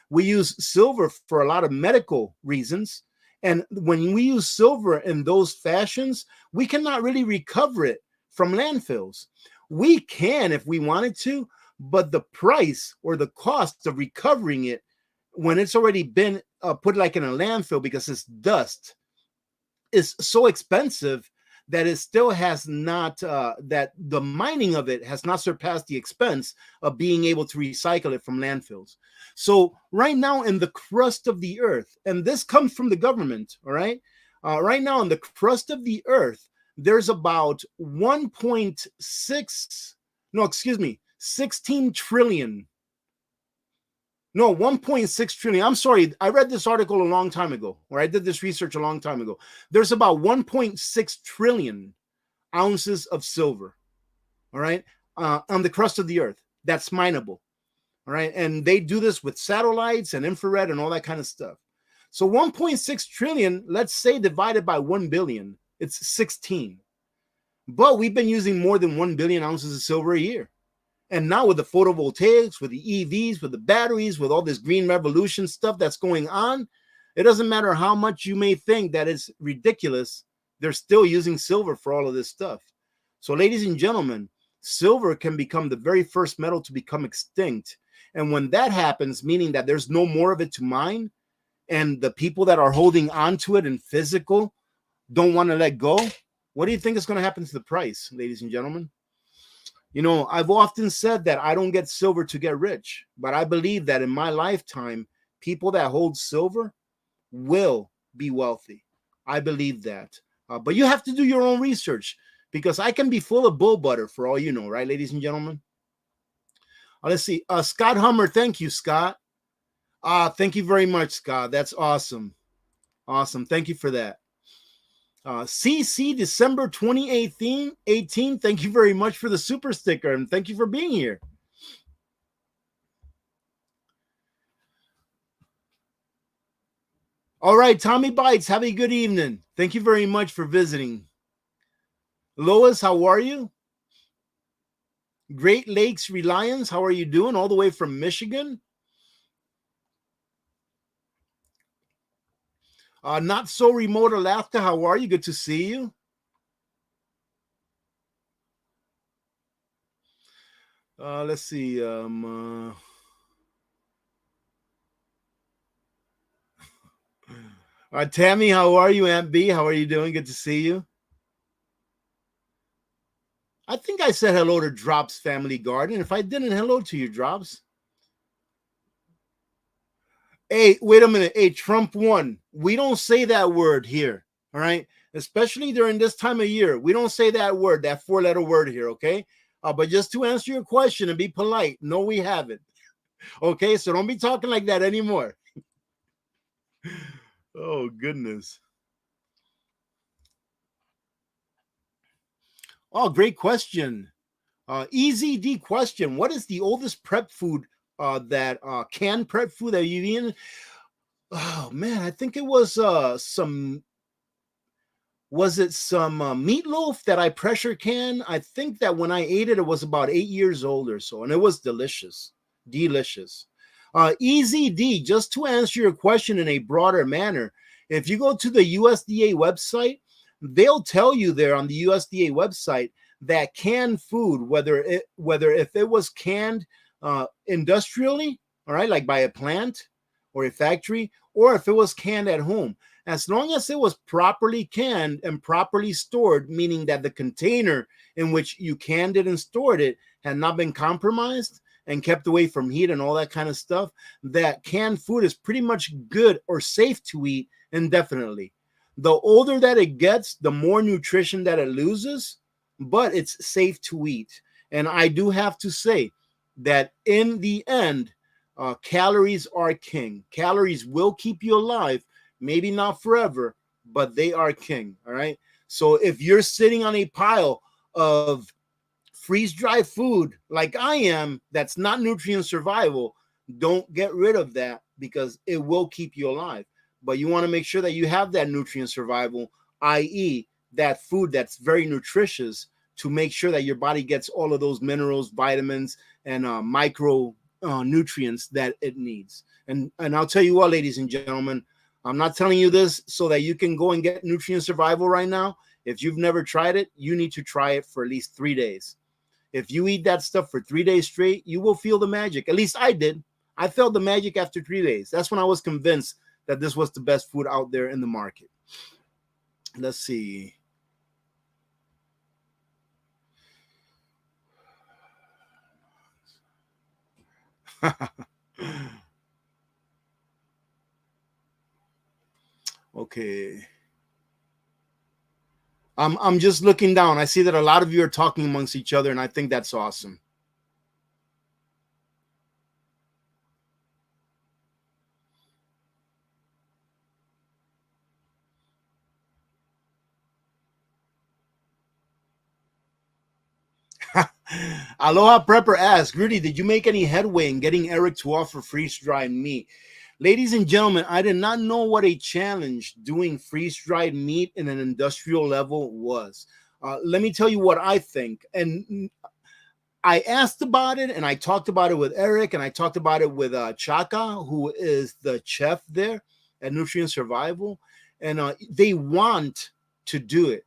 We use silver for a lot of medical reasons. And when we use silver in those fashions, we cannot really recover it from landfills. We can if we wanted to, but the price or the cost of recovering it when it's already been put like in a landfill because it's dust is so expensive that it still has not, that the mining of it has not surpassed the expense of being able to recycle it from landfills. So right now in the crust of the earth, and this comes from the government, all right? Right now in the crust of the earth, there's about 16 trillion. No, 1.6 trillion. I'm sorry. I read this article a long time ago, or I did this research a long time ago. There's about 1.6 trillion ounces of silver, all right, on the crust of the earth that's mineable, all right? And they do this with satellites and infrared and all that kind of stuff. So 1.6 trillion, let's say divided by 1 billion, it's 16. But we've been using more than 1 billion ounces of silver a year. And now with the photovoltaics, with the EVs, with the batteries, with all this green revolution stuff that's going on, it doesn't matter how much you may think that is ridiculous, they're still using silver for all of this stuff. So ladies and gentlemen, silver can become the very first metal to become extinct. And when that happens, meaning that there's no more of it to mine, and the people that are holding on to it in physical don't want to let go, what do you think is going to happen to the price, ladies and gentlemen? You know, I've often said that I don't get silver to get rich, but I believe that in my lifetime, people that hold silver will be wealthy. I believe that. But you have to do your own research because I can be full of bull butter for all you know, right, ladies and gentlemen? Let's see. Scott Hummer, thank you, Scott. Thank you very much, Scott. That's awesome. Awesome. Thank you for that. CC December 2018. Thank you very much for the super sticker and thank you for being here. All right, Tommy Bites, have a good evening. Thank you very much for visiting. Lois, how are you? Great Lakes Reliance, how are you doing? All the way from Michigan. Not so remote Alaska, how are you? Good to see you. Let's see. Tammy, how are you? Aunt B, how are you doing? Good to see you. I think I said hello to Drops Family Garden. If I didn't, hello to you, Drops. Hey, wait a minute. Hey, Trump won. We don't say that word here. All right. Especially during this time of year. We don't say that word, that 4-letter word here. Okay. But just to answer your question and be polite, no, we haven't. Okay. So don't be talking like that anymore. Oh, goodness. Oh, great question. Easy D question. What is the oldest prep food that canned prep food that you've eaten? Oh man, I think it was some meatloaf that I pressure can. I think that when I ate it, it was about 8 years old or so, and it was delicious. Easy D, just to answer your question in a broader manner, if you go to the USDA website, they'll tell you there on the USDA website that canned food, whether if it was canned industrially, all right, like by a plant or a factory, or if it was canned at home, as long as it was properly canned and properly stored, meaning that the container in which you canned it and stored it had not been compromised and kept away from heat and all that kind of stuff, that canned food is pretty much good or safe to eat indefinitely. The older that it gets, the more nutrition that it loses, but it's safe to eat. And I do have to say that in the end, calories are king. Calories will keep you alive, maybe not forever, but they are king. All right. So if you're sitting on a pile of freeze dried food like I am, that's not nutrient survival, don't get rid of that because it will keep you alive. But you want to make sure that you have that nutrient survival, i.e., that food that's very nutritious to make sure that your body gets all of those minerals, vitamins, and micro nutrients that it needs. And I'll tell you what, ladies and gentlemen, I'm not telling you this so that you can go and get nutrient survival right now. If you've never tried it, you need to try it for at least 3 days. If you eat that stuff for 3 days straight, you will feel the magic. At least I did. I felt the magic after 3 days. That's when I was convinced that this was the best food out there in the market. Let's see. Okay. I'm just looking down. I see that a lot of you are talking amongst each other, and I think that's awesome. Aloha Prepper asks, Rudy, did you make any headway in getting Eric to offer freeze-dried meat? Ladies and gentlemen, I did not know what a challenge doing freeze-dried meat in an industrial level was. Let me tell you what I think. And I asked about it, and I talked about it with Eric, and I talked about it with Chaka, who is the chef there at Nutrient Survival, and they want to do it.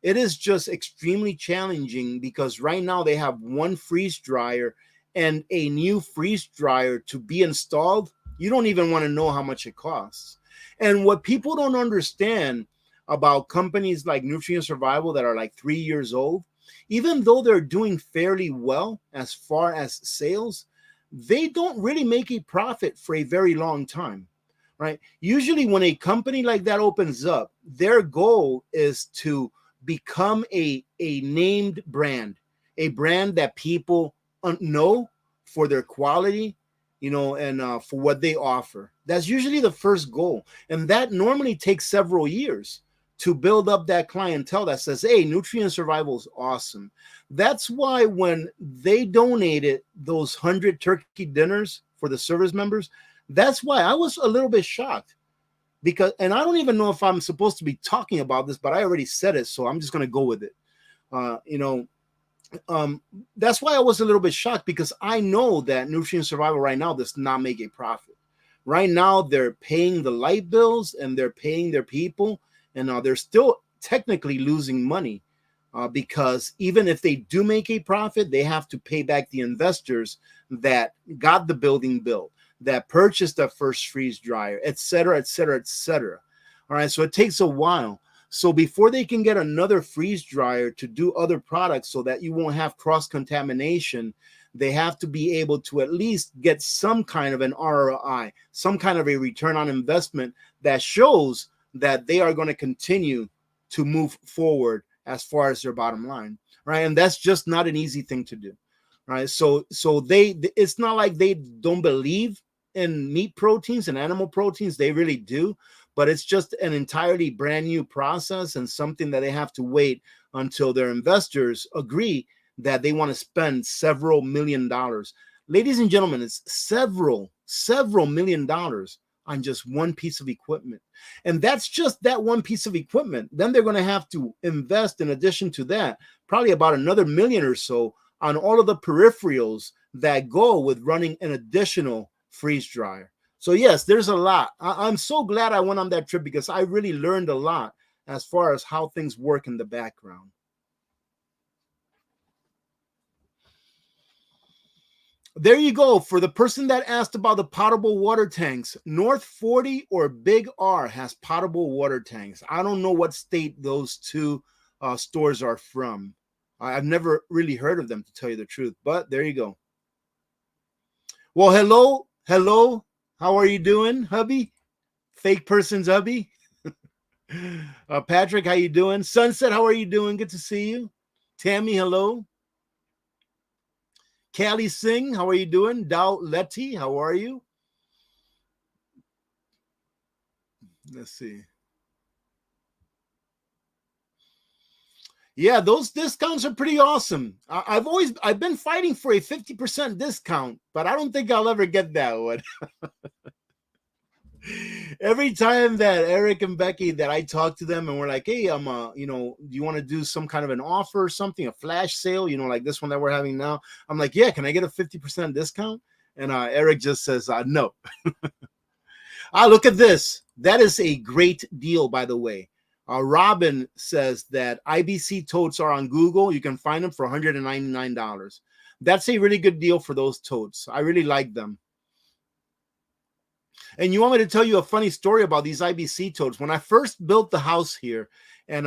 It is just extremely challenging because right now they have one freeze dryer and a new freeze dryer to be installed. You don't even want to know how much it costs. And what people don't understand about companies like Nutrient Survival that are like 3 years old, even though they're doing fairly well as far as sales, they don't really make a profit for a very long time, right? Usually when a company like that opens up, their goal is to become a named brand, a brand that people know for their quality, and for what they offer. That's usually the first goal. And that normally takes several years to build up that clientele that says, hey, Nutrient Survival is awesome. That's why when they donated those 100 turkey dinners for the service members, that's why I was a little bit shocked. Because, and I don't even know if I'm supposed to be talking about this, but I already said it, so I'm just going to go with it. That's why I was a little bit shocked, because I know that Nutrient Survival right now does not make a profit. Right now, they're paying the light bills and they're paying their people, and they're still technically losing money because even if they do make a profit, they have to pay back the investors that got the building built, that purchased the first freeze dryer, et cetera, et cetera, et cetera. All right, so it takes a while. So before they can get another freeze dryer to do other products so that you won't have cross-contamination, they have to be able to at least get some kind of an ROI, some kind of a return on investment that shows that they are going to continue to move forward as far as their bottom line, right? And that's just not an easy thing to do, right? So it's not like they don't believe in meat proteins and animal proteins. They really do, but it's just an entirely brand new process and something that they have to wait until their investors agree that they want to spend several $1 million. Ladies and gentlemen, it's several $1 million on just one piece of equipment. And that's just that one piece of equipment. Then they're going to have to invest, in addition to that, probably about another $1 million or so on all of the peripherals that go with running an additional freeze dryer. So yes, there's a lot. I'm so glad I went on that trip because I really learned a lot as far as how things work in the background. There you go. For the person that asked about the potable water tanks, North 40 or Big R has potable water tanks. I don't know what state those two stores are from. I've never really heard of them, to tell you the truth, but there you go. Well, hello. How are you doing, hubby? Fake person's hubby. Patrick, how you doing? Sunset, how are you doing? Good to see you. Tammy, hello. Callie Singh, how are you doing? Dao Letty, how are you? Let's see. Yeah, those discounts are pretty awesome. I've been fighting for a 50% discount, but I don't think I'll ever get that one. Every time that Eric and Becky that I talk to them and we're like, hey, do you want to do some kind of an offer or something, a flash sale, like this one that we're having now? I'm like, yeah, can I get a 50% discount? And Eric just says, no. Look at this. That is a great deal, by the way. Robin says that IBC totes are on Google. You can find them for $199. That's a really good deal for those totes. I really like them. And you want me to tell you a funny story about these IBC totes? When I first built the house here, and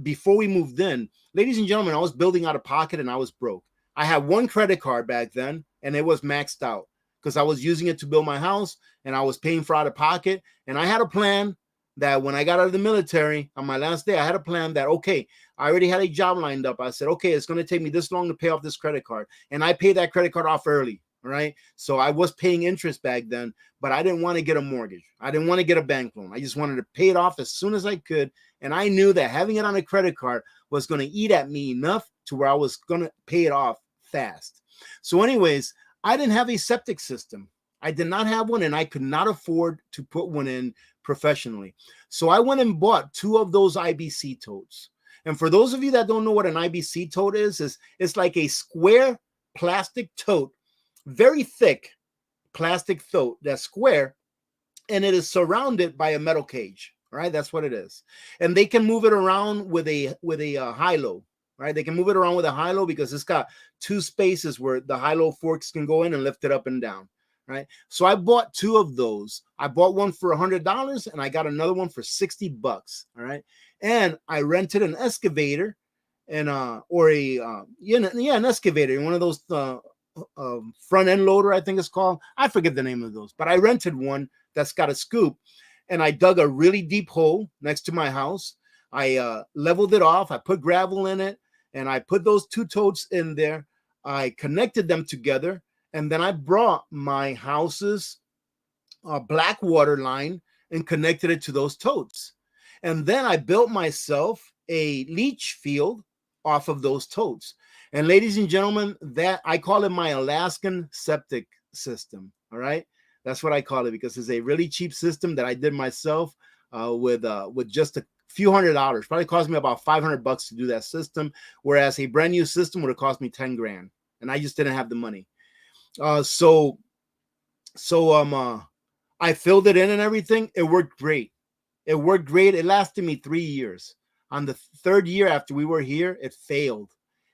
before we moved in, ladies and gentlemen, I was building out of pocket and I was broke. I had one credit card back then, and it was maxed out because I was using it to build my house, and I was paying for out of pocket. And I had a plan that when I got out of the military on my last day, I had a plan that, okay, I already had a job lined up. I said, okay, it's going to take me this long to pay off this credit card. And I paid that credit card off early. All right. So I was paying interest back then, but I didn't want to get a mortgage. I didn't want to get a bank loan. I just wanted to pay it off as soon as I could. And I knew that having it on a credit card was going to eat at me enough to where I was going to pay it off fast. So anyways, I didn't have a septic system. I did not have one, and I could not afford to put one in professionally. So I went and bought 2 of those IBC totes. And for those of you that don't know what an IBC tote is it's like a square plastic tote, very thick plastic tote that's square, and it is surrounded by a metal cage. Right, that's what it is. And they can move it around with a high-low. Right, they can move it around with a high-low because it's got 2 spaces where the high-low forks can go in and lift it up and down. Right, so I bought 2 of those. I bought one for $100 and I got another one for $60. All right, and I rented an excavator and an excavator, one of those front end loader, I think it's called. I forget the name of those, but I rented one that's got a scoop, and I dug a really deep hole next to my house. I leveled it off. I put gravel in it, and I put those 2 totes in there. I connected them together. And then I brought my house's black water line and connected it to those totes. And then I built myself a leach field off of those totes. And ladies and gentlemen, that I call it my Alaskan septic system. All right. That's what I call it because it's a really cheap system that I did myself with just a few $100. Probably cost me about $500 to do that system. Whereas a brand new system would have cost me 10 grand. And I just didn't have the money. So I filled it in and everything. It worked great. It lasted me 3 years. On the 3rd year after we were here, it failed.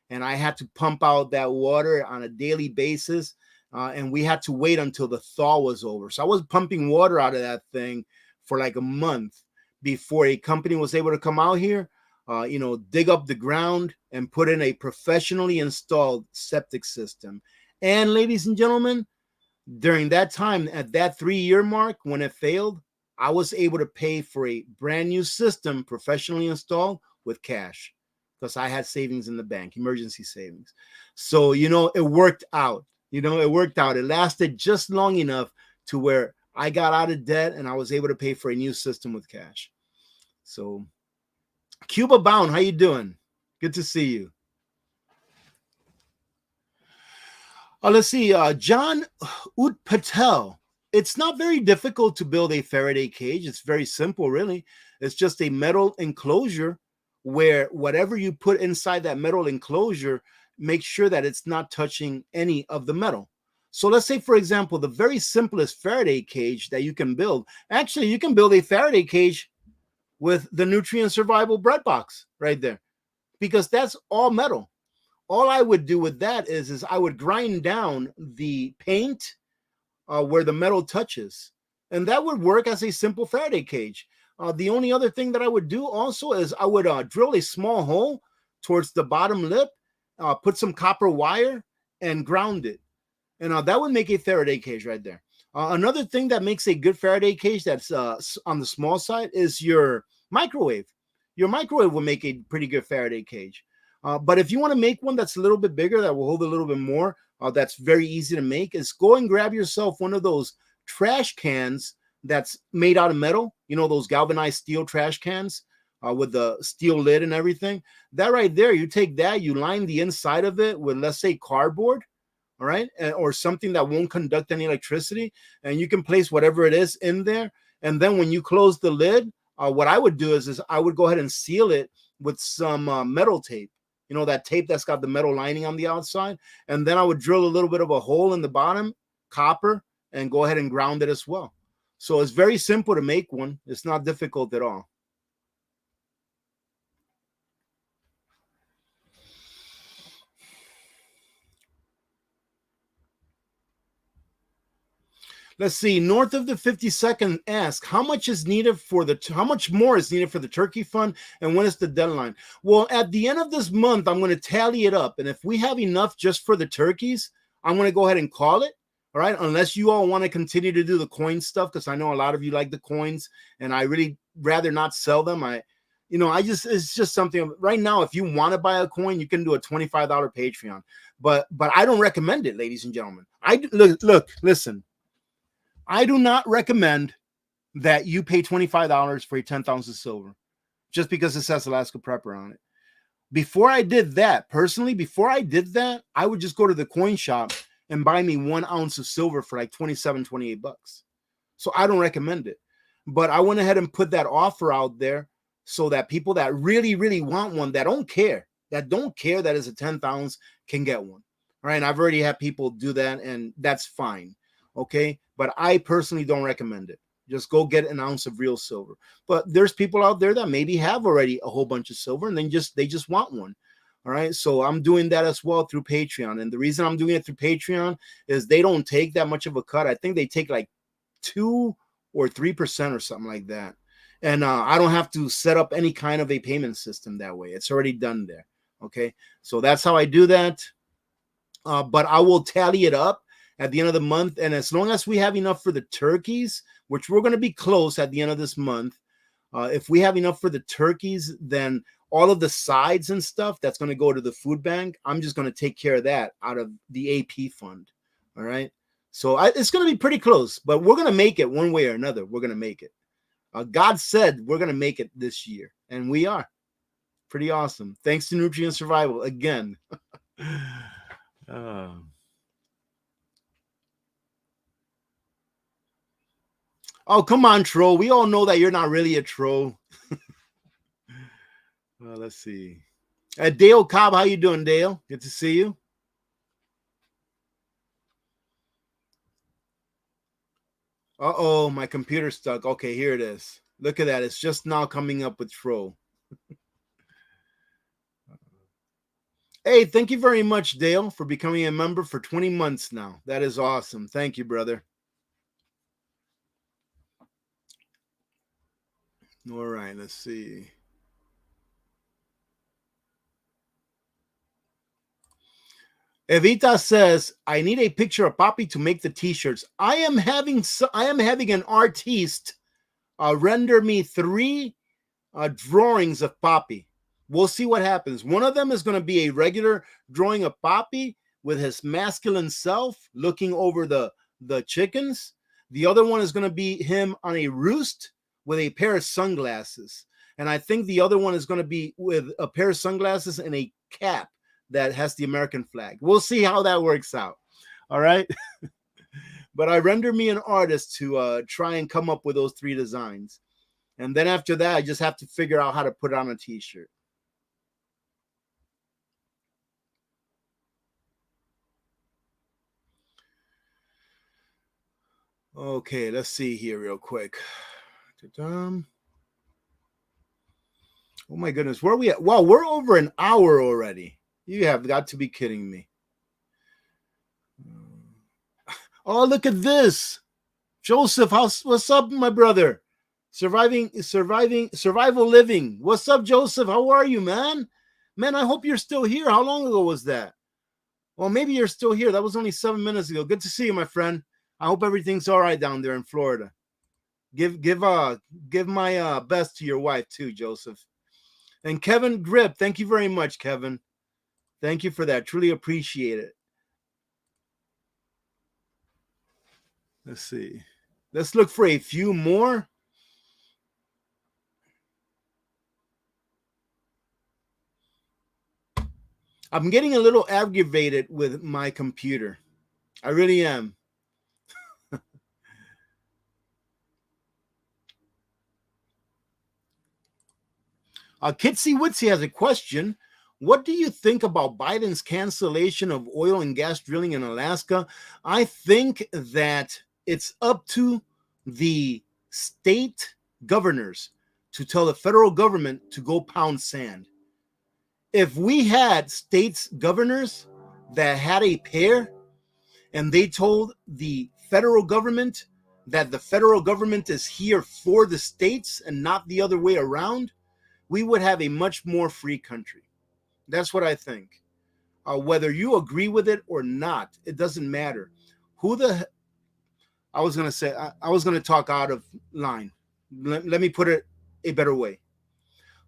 And I had to pump out that water on a daily basis. And we had to wait until the thaw was over. So I was pumping water out of that thing for like a month before a company was able to come out here, dig up the ground and put in a professionally installed septic system. And ladies and gentlemen, during that time, at that 3-year mark, when it failed, I was able to pay for a brand new system professionally installed with cash because I had savings in the bank, emergency savings. So, it worked out. It lasted just long enough to where I got out of debt and I was able to pay for a new system with cash. So, Cuba Bound, how you doing? Good to see you. Let's see, John Patel. It's not very difficult to build a Faraday cage. It's very simple, really. It's just a metal enclosure where whatever you put inside that metal enclosure, make sure that it's not touching any of the metal. So let's say, for example, the very simplest Faraday cage that you can build. Actually, you can build a Faraday cage with the Nutrient Survival bread box right there because that's all metal. All I would do with that is I would grind down the paint where the metal touches. And that would work as a simple Faraday cage. The only other thing that I would do also is I would drill a small hole towards the bottom lip, put some copper wire and ground it. And that would make a Faraday cage right there. Another thing that makes a good Faraday cage that's on the small side is your Microwave. Your microwave will make a pretty good Faraday cage. But if you want to make one that's a little bit bigger, that will hold a little bit more, that's very easy to make, is go and grab yourself one of those trash cans that's made out of metal. You know, those galvanized steel trash cans with the steel lid and everything. That right there, you take that, you line the inside of it with, let's say, cardboard, all right, or something that won't conduct any electricity, and you can place whatever it is in there. And then when you close the lid, what I would do is I would go ahead and seal it with some metal tape. You know, that tape that's got the metal lining on the outside. And then I would drill a little bit of a hole in the bottom, copper, and go ahead and ground it as well. So it's very simple to make one. It's not difficult at all. Let's see. North of the 52nd ask, how much is needed for how much more is needed for the turkey fund, and when is the deadline? Well, at the end of this month, I'm going to tally it up, and if we have enough just for the turkeys, I'm going to go ahead and call it. All right, unless you all want to continue to do the coin stuff, because I know a lot of you like the coins, and I really rather not sell them. It's just something right now. If you want to buy a coin, you can do a $25 Patreon, but I don't recommend it, ladies and gentlemen. Listen. I do not recommend that you pay $25 for a 10th ounce of silver just because it says Alaska Prepper on it. Before I did that, I would just go to the coin shop and buy me 1 ounce of silver for like 27, 28 bucks. So I don't recommend it. But I went ahead and put that offer out there so that people that really, really want one, that don't care that is a 10th ounce, can get one. All right. And I've already had people do that, and that's fine. Okay. But I personally don't recommend it. Just go get an ounce of real silver. But there's people out there that maybe have already a whole bunch of silver, and then they just want one. All right. So I'm doing that as well through Patreon. And the reason I'm doing it through Patreon is they don't take that much of a cut. I think they take like 2 or 3% or something like that. And I don't have to set up any kind of a payment system that way. It's already done there. Okay. So that's how I do that. But I will tally it up at the end of the month. And as long as we have enough for the turkeys, which we're going to be close at the end of this month, if we have enough for the turkeys, then all of the sides and stuff that's going to go to the food bank, I'm just going to take care of that out of the AP fund. All right. So it's going to be pretty close, but we're going to make it one way or another. We're going to make it. God said we're going to make it this year, and we are. Pretty awesome. Thanks to Nutrient Survival again. Oh, come on, troll. We all know that you're not really a troll. Let's see. Dale Cobb, how you doing, Dale? Good to see you. Uh-oh, my computer's stuck. Okay, here it is. Look at that. It's just now coming up with troll. Hey, thank you very much, Dale, for becoming a member for 20 months now. That is awesome. Thank you, brother. All right, let's see. Evita says, I need a picture of Papi to make the t-shirts. I am having an artiste render me 3 drawings of Papi. We'll see what happens. One of them is going to be a regular drawing of Papi with his masculine self looking over the chickens. The other one is going to be him on a roost with a pair of sunglasses. And I think the other one is going to be with a pair of sunglasses and a cap that has the American flag. We'll see how that works out. All right. But I render me an artist to try and come up with those 3 designs. And then after that, I just have to figure out how to put it on a t-shirt. Okay, let's see here real quick. Oh my goodness, where are we at? Wow, we're over an hour already. You have got to be kidding me. Oh, look at this. Joseph, what's up, my brother? Survival living. What's up, Joseph? How are you, man? Man, I hope you're still here. How long ago was that? Well, maybe you're still here. That was only 7 minutes ago. Good to see you, my friend. I hope everything's all right down there in Florida. Give my best to your wife too, Joseph. And Kevin Grip, thank you very much, Kevin. Thank you for that. Truly appreciate it. Let's see. Let's look for a few more. I'm getting a little aggravated with my computer. I really am. Kitsy Witsy has a question. What do you think about Biden's cancellation of oil and gas drilling in Alaska? I think that it's up to the state governors to tell the federal government to go pound sand. If we had states governors that had a pair and they told the federal government that the federal government is here for the states and not the other way around, we would have a much more free country. That's what I think. Whether you agree with it or not, it doesn't matter. I was going to say, I was going to talk out of line. Let me put it a better way.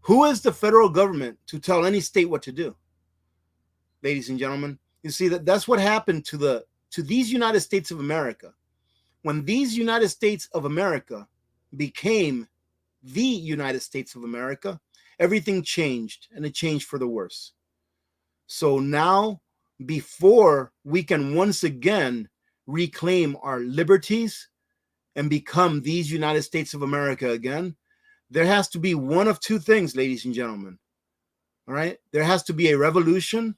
Who is the federal government to tell any state what to do? Ladies and gentlemen, you see that's what happened to these United States of America. When these United States of America became the United States of America, everything changed, and it changed for the worse. So now, before we can once again reclaim our liberties and become these United States of America again, there has to be one of two things, ladies and gentlemen. All right? There has to be a revolution,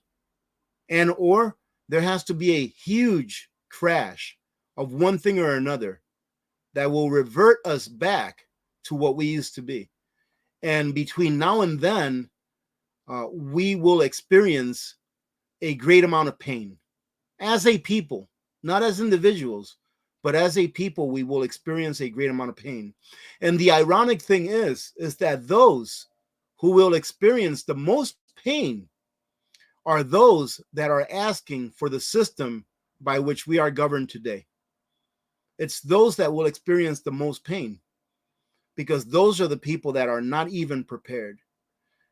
and or there has to be a huge crash of one thing or another that will revert us back to what we used to be. And between now and then, we will experience a great amount of pain as a people, not as individuals, but as a people, we will experience a great amount of pain. And the ironic thing is that those who will experience the most pain are those that are asking for the system by which we are governed today. It's those that will experience the most pain, because those are the people that are not even prepared.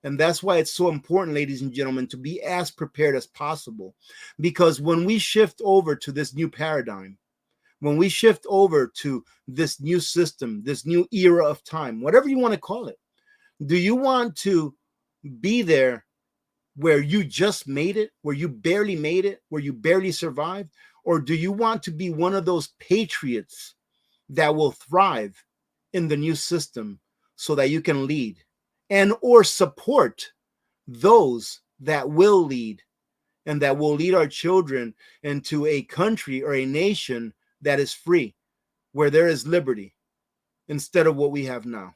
And that's why it's so important, ladies and gentlemen, to be as prepared as possible. Because when we shift over to this new paradigm, when we shift over to this new system, this new era of time, whatever you want to call it, do you want to be there where you just made it, where you barely made it, where you barely survived? Or do you want to be one of those patriots that will thrive in the new system so that you can lead and or support those that will lead and that will lead our children into a country or a nation that is free, where there is liberty instead of what we have now?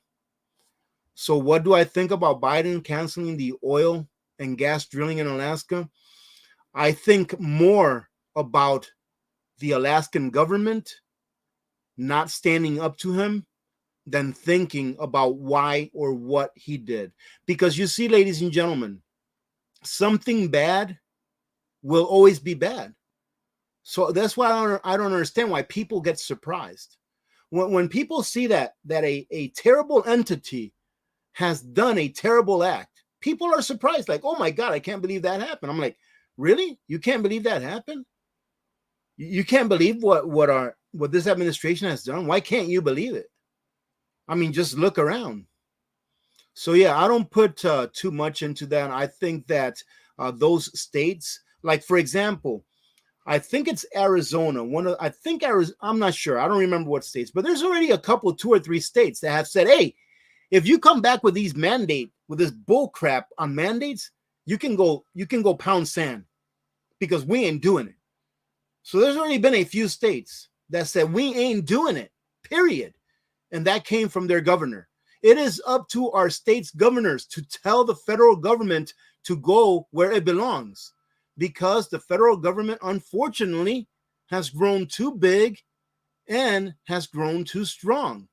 So what do I think about Biden canceling the oil and gas drilling in Alaska? I think more about the Alaskan government not standing up to him than thinking about why or what he did. Because you see, ladies and gentlemen, something bad will always be bad. So that's why I don't understand why people get surprised. When people see that a terrible entity has done a terrible act, people are surprised, like, oh my God, I can't believe that happened. I'm like, really? You can't believe that happened? You can't believe what this administration has done? Why can't you believe it? I mean, just look around. So yeah, I don't put too much into that. I think that those states, like for example, I think it's Arizona. I'm not sure. I don't remember what states, but there's already a couple, 2 or 3 states that have said, hey, if you come back with this bull crap on mandates, you can go pound sand, because we ain't doing it. So there's already been a few states that said we ain't doing it, period. And that came from their governor. It is up to our state's governors to tell the federal government to go where it belongs, because the federal government, unfortunately, has grown too big and has grown too strong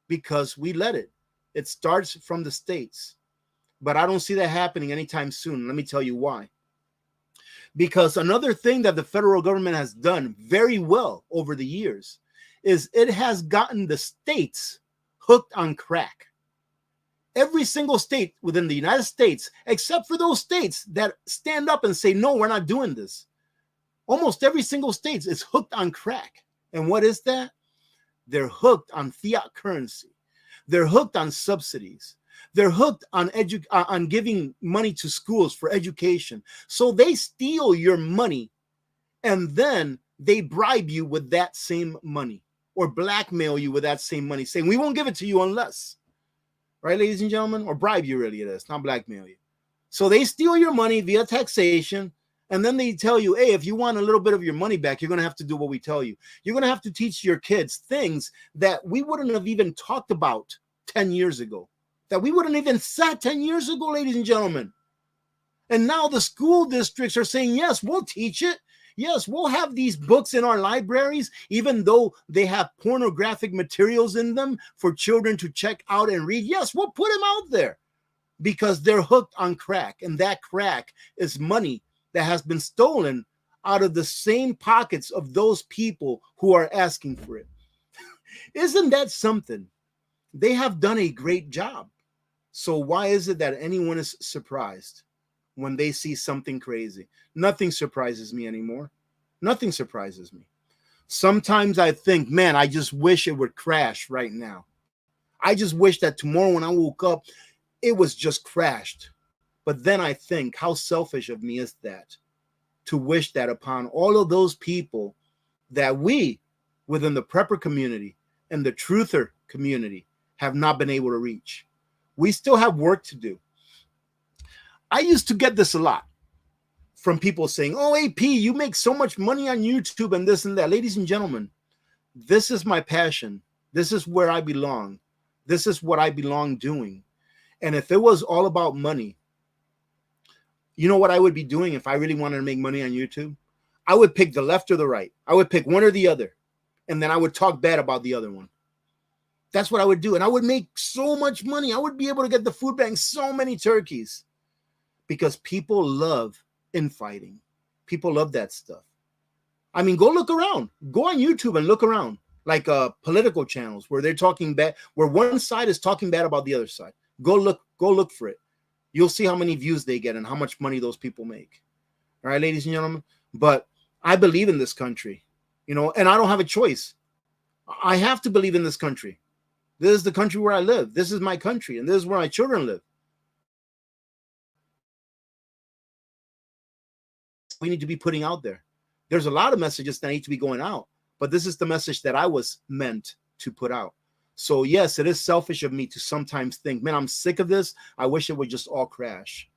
because we let it. It starts from the states. But I don't see that happening anytime soon. Let me tell you why. Because another thing that the federal government has done very well over the years is it has gotten the states hooked on crack. Every single state within the United States, except for those states that stand up and say, no, we're not doing this. Almost every single state is hooked on crack. And what is that? They're hooked on fiat currency. They're hooked on subsidies. They're hooked on giving money to schools for education. So they steal your money and then they bribe you with that same money or blackmail you with that same money, saying, we won't give it to you unless. Right, ladies and gentlemen? Or bribe you, really, it is, not blackmail you. So they steal your money via taxation, and then they tell you, hey, if you want a little bit of your money back, you're going to have to do what we tell you. You're going to have to teach your kids things that we wouldn't have even talked about 10 years ago, that we wouldn't even said 10 years ago, ladies and gentlemen. And now the school districts are saying, yes, we'll teach it. Yes, we'll have these books in our libraries, even though they have pornographic materials in them for children to check out and read. Yes, we'll put them out there because they're hooked on crack. And that crack is money that has been stolen out of the same pockets of those people who are asking for it. Isn't that something? They have done a great job. So why is it that anyone is surprised when they see something crazy? Nothing surprises me anymore. Nothing surprises me. Sometimes I think, man, I just wish it would crash right now. I just wish that tomorrow when I woke up, it was just crashed. But then I think, how selfish of me is that to wish that upon all of those people that we within the prepper community and the truther community have not been able to reach. We still have work to do. I used to get this a lot from people saying, oh, AP, you make so much money on YouTube and this and that. Ladies and gentlemen, this is my passion. This is where I belong. This is what I belong doing. And if it was all about money, you know what I would be doing if I really wanted to make money on YouTube? I would pick the left or the right. I would pick one or the other. And then I would talk bad about the other one. That's what I would do. And I would make so much money. I would be able to get the food bank so many turkeys because people love infighting. People love that stuff. I mean, go look around. Go on YouTube and look around, like political channels where they're talking bad, where one side is talking bad about the other side. Go look for it. You'll see how many views they get and how much money those people make. All right, ladies and gentlemen. But I believe in this country, you know, and I don't have a choice. I have to believe in this country. This is the country where I live. This is my country, and this is where my children live. We need to be putting out there. There's a lot of messages that need to be going out, but this is the message that I was meant to put out. So yes, it is selfish of me to sometimes think, man, I'm sick of this. I wish it would just all crash,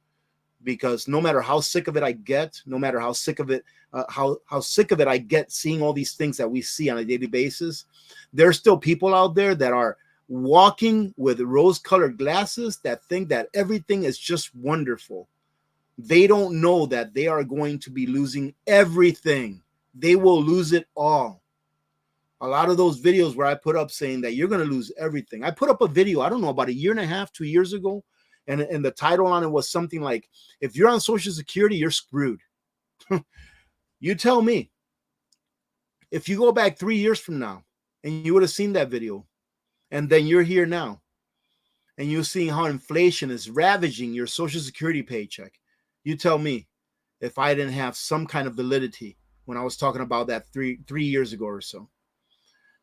because no matter how sick of it I get, no matter how sick of it, how sick of it I get seeing all these things that we see on a daily basis, there's still people out there that are walking with rose-colored glasses that think that everything is just wonderful. They don't know that they are going to be losing everything. They will lose it all. A lot of those videos where I put up saying that you're going to lose everything. I put up a video, I don't know, about a year and a half, 2 years ago. And the title on it was something like, if you're on Social Security, you're screwed. You tell me. If you go back 3 years from now and you would have seen that video, and then you're here now, and you're seeing how inflation is ravaging your Social Security paycheck, you tell me if I didn't have some kind of validity when I was talking about that three years ago or so.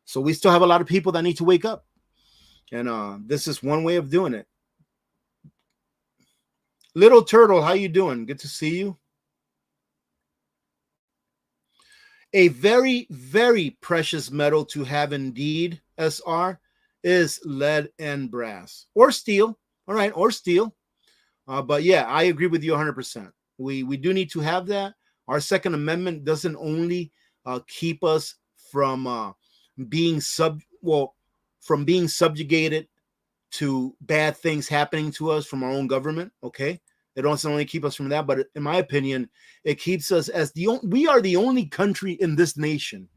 So we still have a lot of people that need to wake up. And this is one way of doing it. Little Turtle, how you doing? Good to see you. A very, very precious metal to have indeed, SR, is lead and brass. Or steel. All right, or steel. But yeah, I agree with you 100%. We do need to have that. Our Second Amendment doesn't only keep us from being subjugated to bad things happening to us from our own government. Okay, it doesn't only keep us from that, but in my opinion, it keeps us as we are the only country in this nation,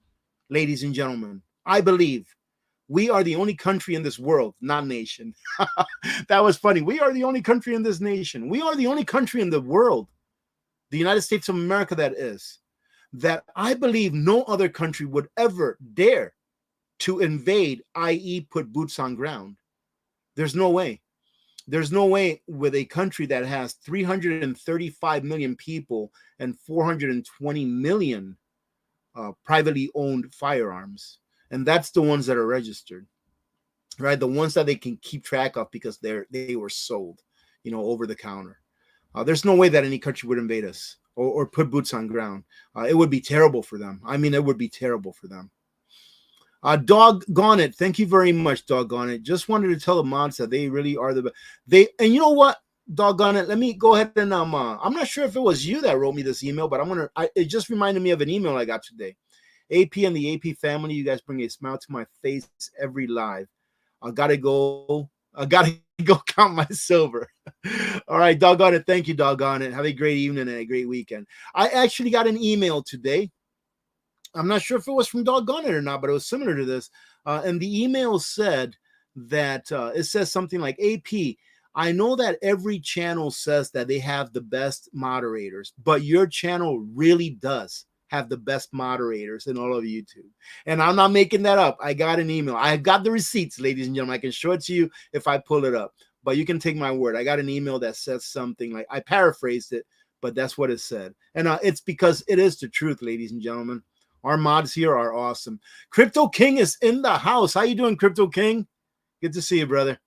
ladies and gentlemen. I believe we are the only country in this world, not nation. That was funny. We are the only country in this nation. We are the only country in the world, the United States of America, that I believe no other country would ever dare to invade, i.e., put boots on ground. There's no way. There's no way with a country that has 335 million people and 420 million privately owned firearms. And that's the ones that are registered, right? The ones that they can keep track of because they were sold, over the counter. There's no way that any country would invade us or put boots on ground. It would be terrible for them. I mean, it would be terrible for them. Doggone it. Thank you very much, doggone it. Just wanted to tell the mods that they really are the best. And you know what? Doggone it. Let me go ahead and I'm not sure if it was you that wrote me this email, but it just reminded me of an email I got today. AP and the AP family, you guys bring a smile to my face every live. I gotta go count my silver. All right, doggone it. Thank you, doggone it. Have a great evening and a great weekend. I actually got an email today. I'm not sure if it was from doggone it or not, but it was similar to this. And the email said that it says something like, AP, I know that every channel says that they have the best moderators, but your channel really does have the best moderators in all of YouTube. And I'm not making that up. I got an email. I got the receipts, ladies and gentlemen. I can show it to you if I pull it up, but you can take my word. I got an email that says something like, I paraphrased it, but that's what it said. And it's because it is the truth, ladies and gentlemen. Our mods here are awesome. Crypto King is in the house. How you doing, Crypto King? Good to see you, brother.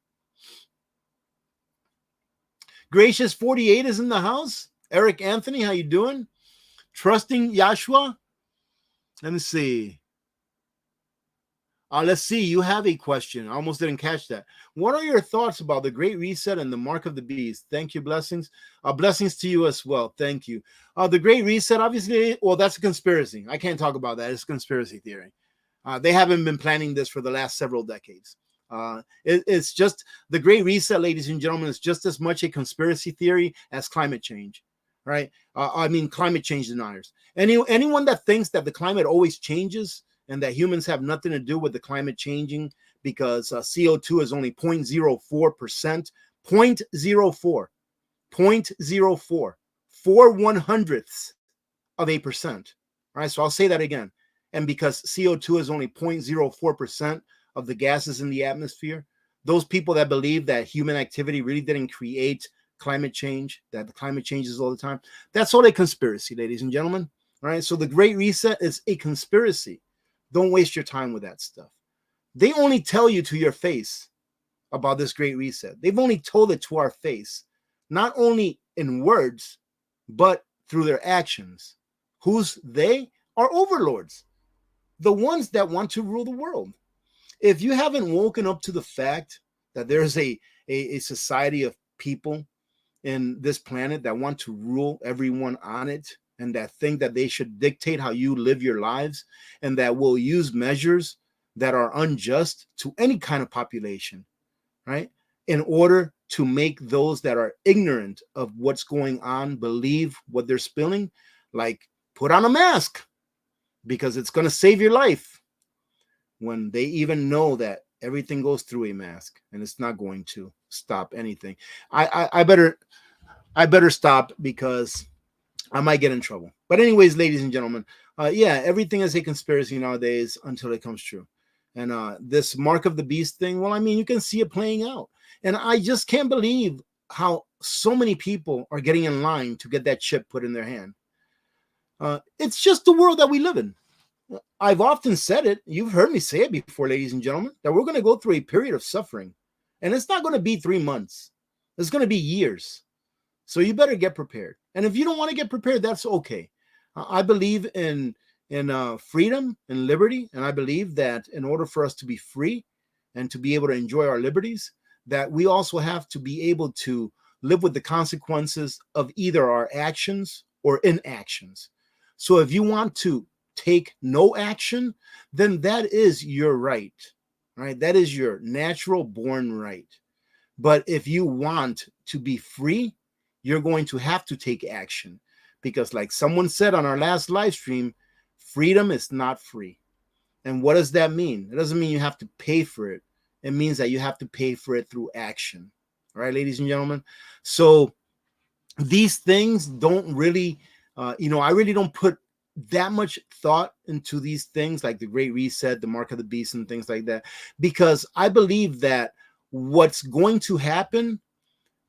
Gracious 48 is in the house. Eric Anthony, how you doing? Trusting Yashua. Let me see. Let's see. You have a question. I almost didn't catch that. What are your thoughts about the Great Reset and the Mark of the Beast? Thank you. Blessings. Blessings to you as well. Thank you. The Great Reset, obviously, well, that's a conspiracy. I can't talk about that. It's a conspiracy theory. They haven't been planning this for the last several decades. It's just the Great Reset, ladies and gentlemen, is just as much a conspiracy theory as climate change, right? I mean, climate change deniers. Anyone that thinks that the climate always changes and that humans have nothing to do with the climate changing because CO2 is only 0.04%, 0.04, 4/100ths of a percent, right? So I'll say that again. And because CO2 is only 0.04% of the gases in the atmosphere, those people that believe that human activity really didn't create climate change, that the climate changes all the time, that's all a conspiracy, ladies and gentlemen. All right. So the Great Reset is a conspiracy. Don't waste your time with that stuff. They only tell you to your face about this Great Reset. They've only told it to our face, not only in words, but through their actions. Who's they? Our overlords, the ones that want to rule the world. If you haven't woken up to the fact that there's a society of people in this planet that want to rule everyone on it, and that think that they should dictate how you live your lives, and that will use measures that are unjust to any kind of population, right? In order to make those that are ignorant of what's going on believe what they're spilling, like put on a mask because it's going to save your life, when they even know that everything goes through a mask and it's not going to stop anything. I better stop because I might get in trouble. But anyways, ladies and gentlemen, yeah, everything is a conspiracy nowadays until it comes true. And this Mark of the Beast thing, well, I mean, you can see it playing out. And I just can't believe how so many people are getting in line to get that chip put in their hand. It's just the world that we live in. I've often said it. You've heard me say it before, ladies and gentlemen, that we're going to go through a period of suffering. And it's not going to be 3 months. It's going to be years. So you better get prepared. And if you don't want to get prepared, that's okay. I believe in freedom and liberty. And I believe that in order for us to be free and to be able to enjoy our liberties, that we also have to be able to live with the consequences of either our actions or inactions. So if you want to take no action, then that is your right, right? That is your natural born right. But if you want to be free, you're going to have to take action, because like someone said on our last live stream, freedom is not free. And what does that mean? It doesn't mean you have to pay for it. It means that you have to pay for it through action. All right, ladies and gentlemen. So these things don't really, I really don't put that much thought into these things like the Great Reset, the Mark of the Beast, and things like that, because I believe that what's going to happen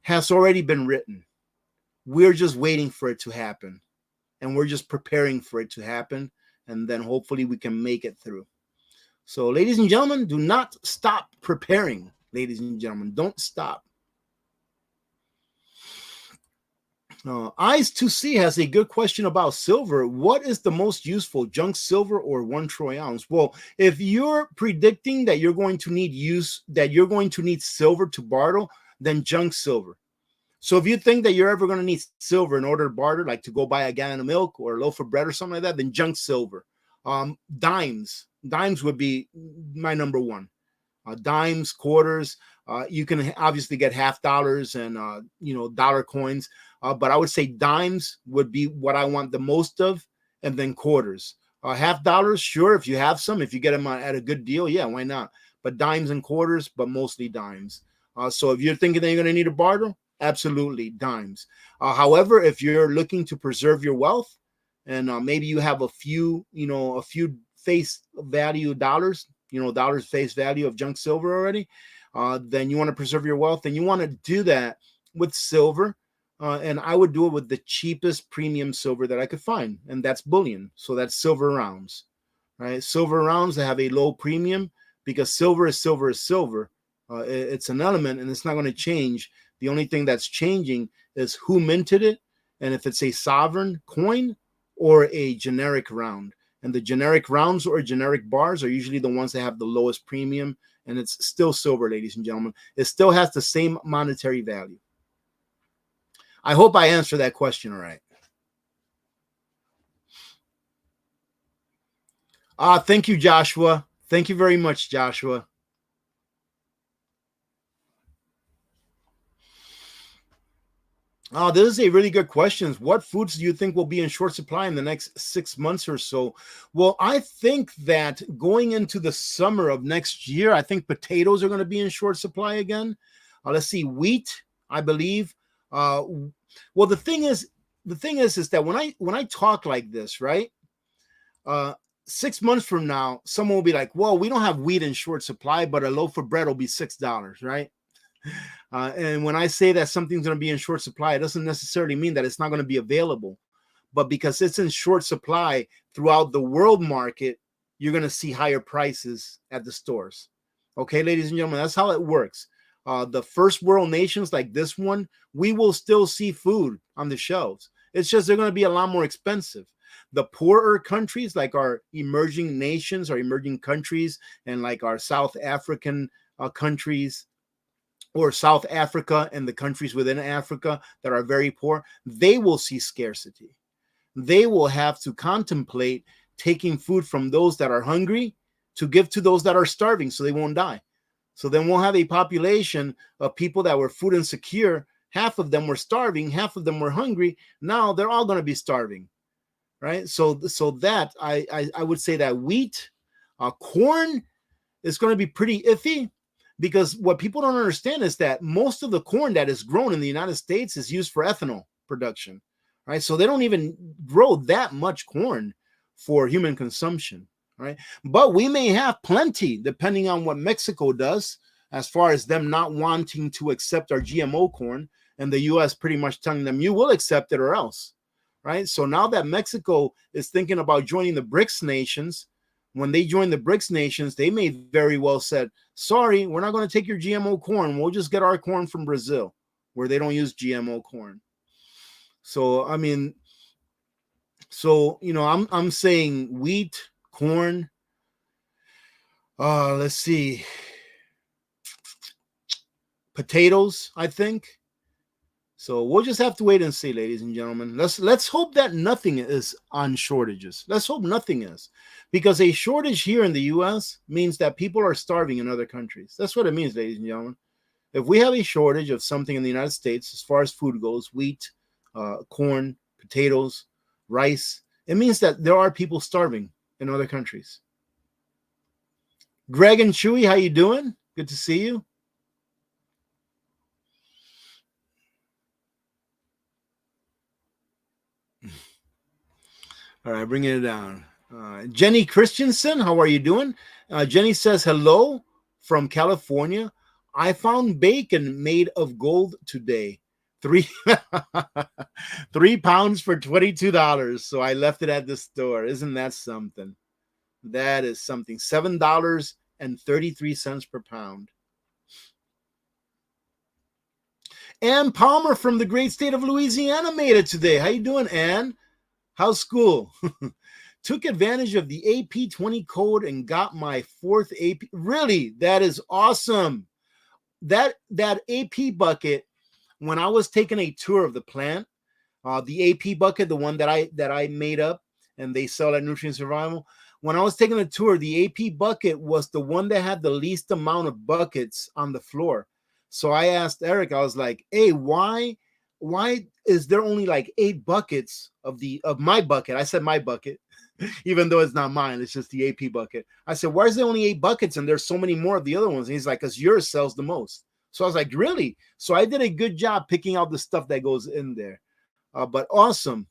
has already been written. We're just waiting for it to happen, and we're just preparing for it to happen, and then hopefully we can make it through. So, ladies and gentlemen, do not stop preparing. Ladies and gentlemen, don't stop. Eyes to See has a good question about silver. What is the most useful, junk silver or 1 troy ounce? Well, if you're predicting that you're going to need silver to barter, then junk silver. So if you think that you're ever going to need silver in order to barter, like to go buy a gallon of milk or a loaf of bread or something like that, then junk silver. Dimes would be my number one. Dimes, quarters. You can obviously get half dollars and dollar coins, but I would say dimes would be what I want the most of, and then quarters. Half dollars, sure, if you have some, if you get them at a good deal, yeah, why not? But dimes and quarters, but mostly dimes. So if you're thinking that you're going to need a barter, absolutely dimes. However, if you're looking to preserve your wealth, and maybe you have a few face value dollars, dollars face value of junk silver already, then you want to preserve your wealth, and you want to do that with silver. And I would do it with the cheapest premium silver that I could find, and that's bullion. So that's silver rounds, right? Silver rounds that have a low premium, because silver is silver is silver. It's an element, and it's not going to change. The only thing that's changing is who minted it, and if it's a sovereign coin or a generic round. And the generic rounds or generic bars are usually the ones that have the lowest premium, and it's still silver, ladies and gentlemen. It still has the same monetary value. I hope I answered that question all right. Thank you, Joshua. Thank you very much, Joshua. This is a really good question. What foods do you think will be in short supply in the next 6 months or so? Well, I think that going into the summer of next year, I think potatoes are going to be in short supply again. Let's see, wheat, I believe. Well, the thing is that when I talk like this, right? 6 months from now, someone will be like, "Well, we don't have wheat in short supply, but a loaf of bread will be $6, right?" And when I say that something's going to be in short supply, it doesn't necessarily mean that it's not going to be available. But because it's in short supply throughout the world market, you're going to see higher prices at the stores. Okay, ladies and gentlemen, that's how it works. The first world nations like this one, we will still see food on the shelves. It's just they're going to be a lot more expensive. The poorer countries, like our emerging nations, our emerging countries, and like our South African countries, or South Africa and the countries within Africa that are very poor, they will see scarcity. They will have to contemplate taking food from those that are hungry to give to those that are starving so they won't die. So then we'll have a population of people that were food insecure. Half of them were starving, half of them were hungry. Now they're all going to be starving, right? So that I would say that wheat, corn is going to be pretty iffy, because what people don't understand is that most of the corn that is grown in the United States is used for ethanol production, right? So they don't even grow that much corn for human consumption, right? But we may have plenty depending on what Mexico does, as far as them not wanting to accept our GMO corn, and the US pretty much telling them, you will accept it or else, right? So now that Mexico is thinking about joining the BRICS nations, when they join the BRICS nations, they may very well said, sorry, we're not going to take your GMO corn. We'll just get our corn from Brazil, where they don't use GMO corn. So, I mean, I'm saying wheat, corn. Let's see. Potatoes, I think. So we'll just have to wait and see, ladies and gentlemen. Let's hope that nothing is on shortages. Let's hope nothing is, because a shortage here in the U.S. means that people are starving in other countries. That's what it means, ladies and gentlemen. If we have a shortage of something in the United States, as far as food goes, wheat, corn, potatoes, rice, it means that there are people starving in other countries. Greg and Chewy, how you doing? Good to see you. All right, bringing it down. Jenny Christensen, how are you doing? Jenny says, hello from California. I found bacon made of gold today. Three 3 pounds for $22. So I left it at the store. Isn't that something? That is something. $7.33 per pound. Ann Palmer from the great state of Louisiana made it today. How you doing, Ann? How's school? Took advantage of the AP20 code and got my 4th AP. Really? That is awesome. That AP bucket, when I was taking a tour of the plant, the AP bucket, the one that I made up and they sell at Nutrient Survival, when I was taking a tour, the AP bucket was the one that had the least amount of buckets on the floor. So I asked Eric, I was like, hey, why is there only like 8 buckets of my bucket? I said my bucket, even though it's not mine, it's just the AP bucket. I said, why is there only 8 buckets and there's so many more of the other ones? And he's like, because yours sells the most. So I was like, really? So I did a good job picking out the stuff that goes in there. But awesome.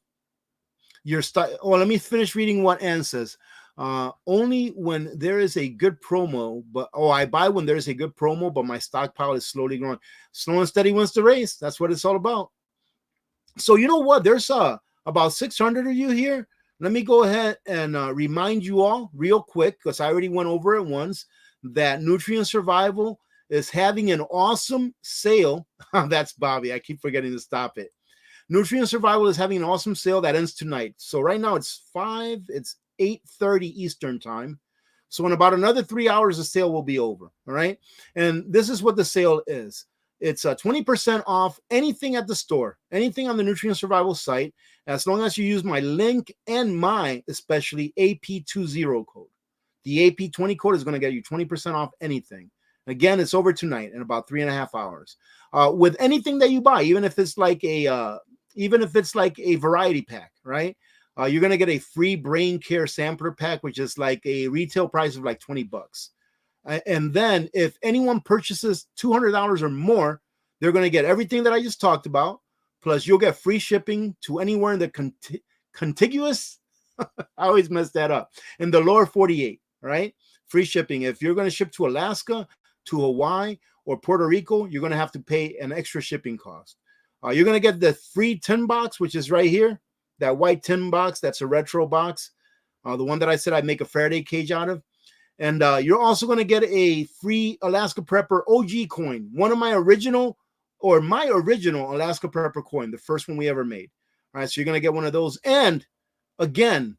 Well, let me finish reading what Ann says. Only when there is a good promo, I buy when there is a good promo, but my stockpile is slowly growing. Slow and steady wins the race. That's what it's all about. So you know what? There's about 600 of you here. Let me go ahead and remind you all real quick, because I already went over it once, that Nutrient Survival is having an awesome sale. That's Bobby. I keep forgetting to stop it. Nutrient Survival is having an awesome sale that ends tonight. So right now it's 8:30 Eastern time. So in about another 3 hours, the sale will be over. All right. And this is what the sale is. It's 20% off anything at the store, anything on the Nutrient Survival site, as long as you use my link and my especially AP20 code. The AP20 code is going to get you 20% off anything. Again, it's over tonight in about 3.5 hours. With anything that you buy, even if it's like a variety pack, right? You're going to get a free brain care sampler pack, which is like a retail price of like $20. And then if anyone purchases $200 or more, they're going to get everything that I just talked about. Plus, you'll get free shipping to anywhere in the contiguous. I always mess that up. In the lower 48, right? Free shipping. If you're going to ship to Alaska, to Hawaii, or Puerto Rico, you're going to have to pay an extra shipping cost. You're going to get the free tin box, which is right here. That white tin box, that's a retro box. The one that I said I'd make a Faraday cage out of. And you're also going to get a free Alaska Prepper OG coin. My original Alaska Prepper coin, the first one we ever made. All right, so you're going to get one of those. And again,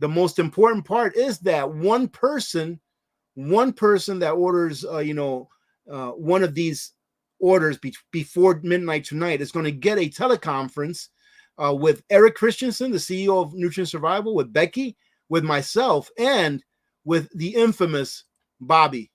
the most important part is that one person that orders, one of these orders before midnight tonight is going to get a teleconference with Eric Christensen, the CEO of Nutrient Survival, with Becky, with myself, and with the infamous Bobby.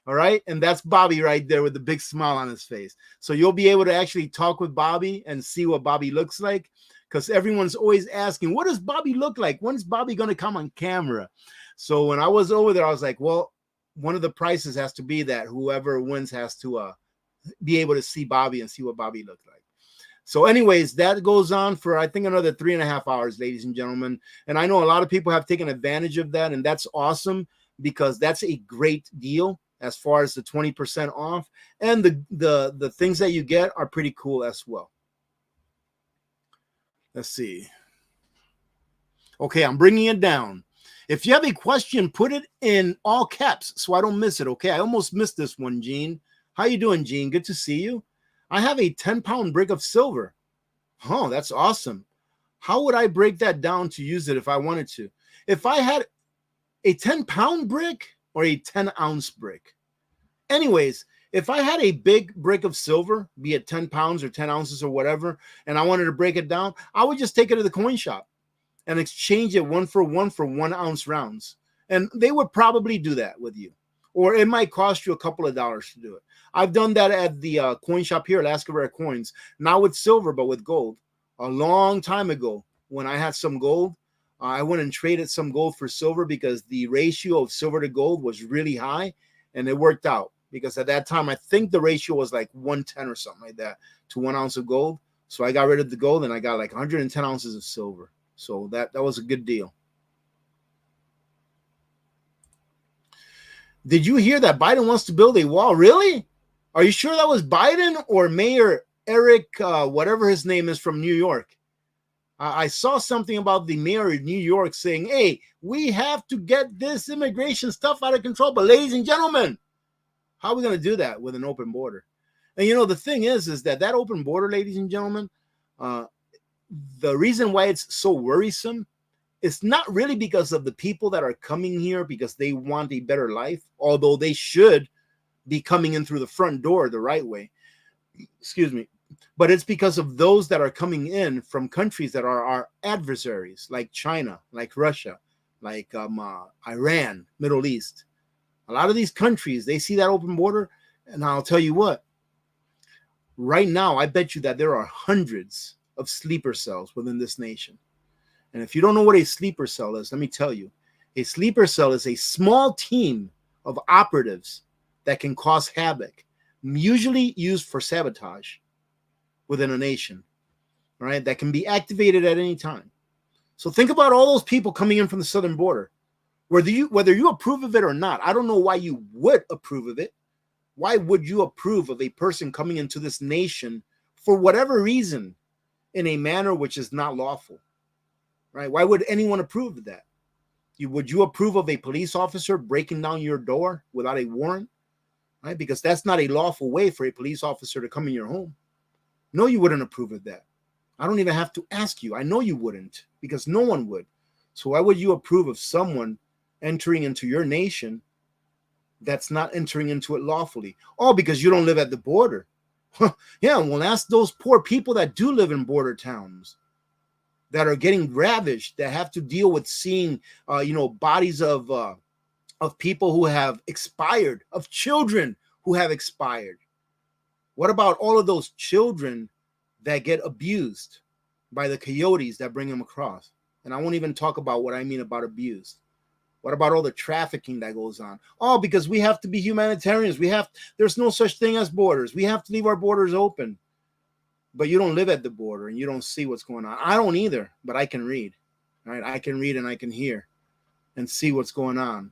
All right. And that's Bobby right there with the big smile on his face. So you'll be able to actually talk with Bobby and see what Bobby looks like, because everyone's always asking, what does Bobby look like? When's Bobby going to come on camera? So when I was over there, I was like, well, one of the prices has to be that whoever wins has to be able to see Bobby and see what Bobby looked like. So anyways, that goes on for, I think, another 3.5 hours, ladies and gentlemen. And I know a lot of people have taken advantage of that, and that's awesome, because that's a great deal as far as the 20% off. And the things that you get are pretty cool as well. Let's see. Okay, I'm bringing it down. If you have a question, put it in all caps so I don't miss it, okay? I almost missed this one, Gene. How you doing, Gene? Good to see you. I have a 10-pound brick of silver. Oh, that's awesome. How would I break that down to use it if I wanted to? If I had a 10-pound brick or a 10-ounce brick? Anyways, if I had a big brick of silver, be it 10 pounds or 10 ounces or whatever, and I wanted to break it down, I would just take it to the coin shop and exchange it 1 for 1 ounce rounds. And they would probably do that with you. Or it might cost you a couple of dollars to do it. I've done that at the coin shop here, Alaska Rare Coins, not with silver, but with gold. A long time ago, when I had some gold, I went and traded some gold for silver because the ratio of silver to gold was really high, and it worked out. Because at that time, I think the ratio was like 110 or something like that to 1 ounce of gold. So I got rid of the gold, and I got like 110 ounces of silver. So that was a good deal. Did you hear that Biden wants to build a wall? Really? Are you sure that was Biden or Mayor Eric, whatever his name is, from New York? I saw something about the mayor of New York saying, hey, we have to get this immigration stuff out of control. But ladies and gentlemen, how are we going to do that with an open border? And the thing is that open border, ladies and gentlemen, the reason why it's so worrisome, it's not really because of the people that are coming here because they want a better life, although they should be coming in through the front door the right way. Excuse me. But it's because of those that are coming in from countries that are our adversaries, like China, like Russia, like Iran, Middle East. A lot of these countries, they see that open border, and I'll tell you what, right now, I bet you that there are hundreds of sleeper cells within this nation. And if you don't know what a sleeper cell is, let me tell you. A sleeper cell is a small team of operatives that can cause havoc, usually used for sabotage within a nation, right? That can be activated at any time. So think about all those people coming in from the southern border. Whether you approve of it or not, I don't know why you would approve of it. Why would you approve of a person coming into this nation for whatever reason in a manner which is not lawful, right? Why would anyone approve of that? Would you approve of a police officer breaking down your door without a warrant, right? Because that's not a lawful way for a police officer to come in your home. No, you wouldn't approve of that. I don't even have to ask you. I know you wouldn't, because no one would. So why would you approve of someone entering into your nation that's not entering into it lawfully? Oh, because you don't live at the border. Yeah, well, ask those poor people that do live in border towns that are getting ravaged, that have to deal with seeing, bodies of people who have expired, of children who have expired. What about all of those children that get abused by the coyotes that bring them across? And I won't even talk about what I mean about abused. What about all the trafficking that goes on? Oh, because we have to be humanitarians. There's no such thing as borders. We have to leave our borders open. But you don't live at the border and you don't see what's going on. I don't either, but I can read. Right? I can read and I can hear and see what's going on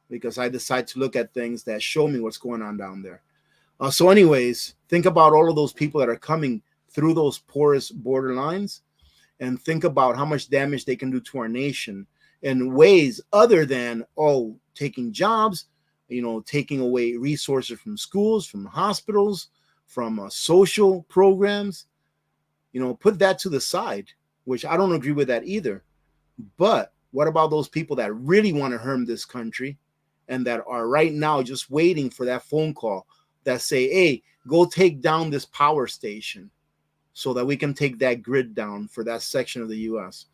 because I decide to look at things that show me what's going on down there. So anyways, think about all of those people that are coming through those porous border lines and think about how much damage they can do to our nation in ways other than, taking jobs, taking away resources from schools, from hospitals, from social programs. Put that to the side, which I don't agree with that either. But what about those people that really want to harm this country and that are right now just waiting for that phone call that say, hey, go take down this power station so that we can take that grid down for that section of the U.S.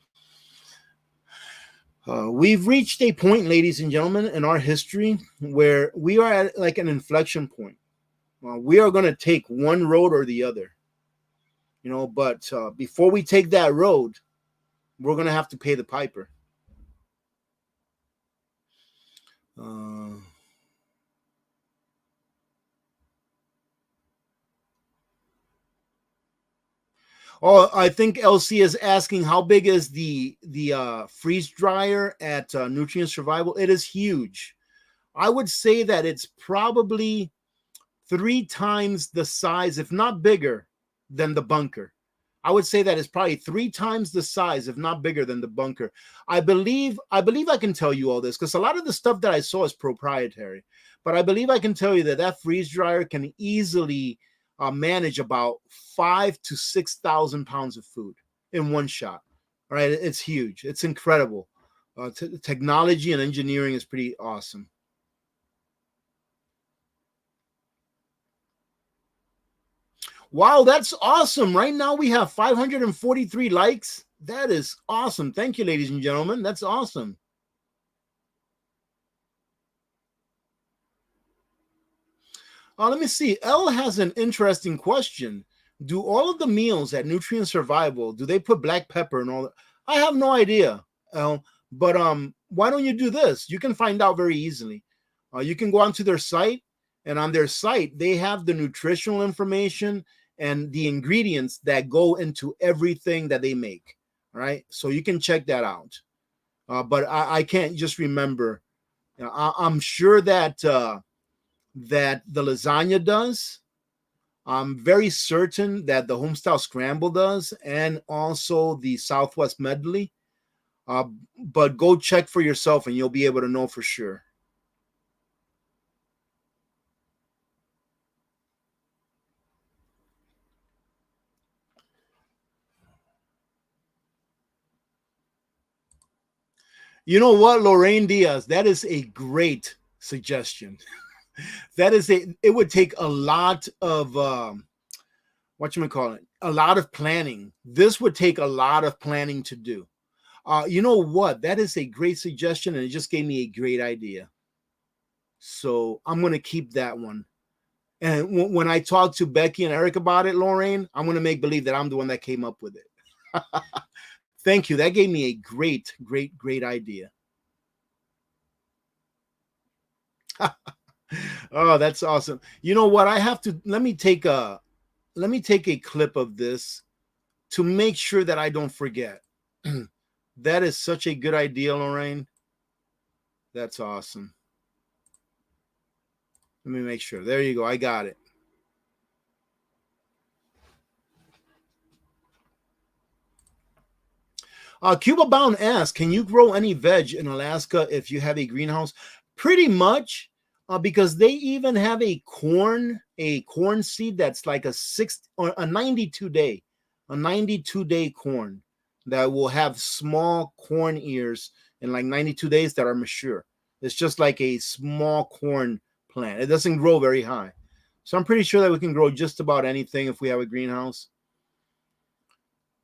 We've reached a point, ladies and gentlemen, in our history where we are at like an inflection point. We are going to take one road or the other, but before we take that road, we're going to have to pay the piper. I think LC is asking how big is the freeze dryer at Nutrient Survival. It is huge. I would say that it's probably 3 times the size, if not bigger, than the bunker. I would say that it's probably 3 times the size, if not bigger than the bunker. I believe I can tell you all this because a lot of the stuff that I saw is proprietary, but I believe I can tell you that freeze dryer can easily manage about 5,000 to 6,000 pounds of food in one shot. All right, it's huge. It's incredible. Technology and engineering is pretty awesome. Wow, that's awesome. Right now we have 543 likes. That is awesome. Thank you, ladies and gentlemen. That's awesome. Let me see. Elle has an interesting question. Do all of the meals at Nutrient Survival, do they put black pepper and all that? I have no idea, Elle. But why don't you do this? You can find out very easily. You can go onto their site, and on their site, they have the nutritional information and the ingredients that go into everything that they make. All right, so you can check that out. But I can't just remember. I'm sure that that the lasagna does. I'm very certain that the homestyle scramble does, and also the Southwest medley. Uh, but go check for yourself, and you'll be able to know for sure. You know what, Lorraine Diaz? That is a great suggestion. That is a. It would take a lot of what you call it, a lot of planning. This would take a lot of planning to do. You know what? That is a great suggestion, and it just gave me a great idea. So I'm going to keep that one. And when I talk to Becky and Eric about it, Lorraine, I'm going to make believe that I'm the one that came up with it. Thank you. That gave me a great, great, great idea. Oh, that's awesome. You know what? I have to let me take a clip of this to make sure that I don't forget. That is such a good idea, Lorraine. That's awesome. Let me make sure. There you go. I got it. Cuba Bound asks, can you grow any veg in Alaska if you have a greenhouse? Pretty much, because they even have a corn seed that's like a 92 day corn that will have small corn ears in like 92 days that are mature. It's just like a small corn plant. It doesn't grow very high. So I'm pretty sure that we can grow just about anything if we have a greenhouse.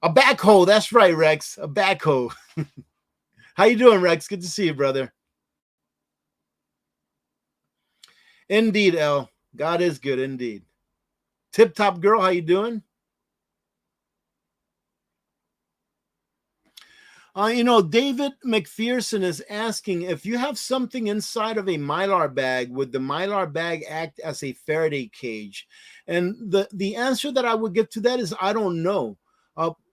A backhoe. That's right, Rex. A backhoe. How you doing, Rex? Good to see you, brother. Indeed, L. God is good, indeed. Tip top girl, how you doing? David McPherson is asking if you have something inside of a Mylar bag, would the Mylar bag act as a Faraday cage? And the answer that I would give to that is I don't know.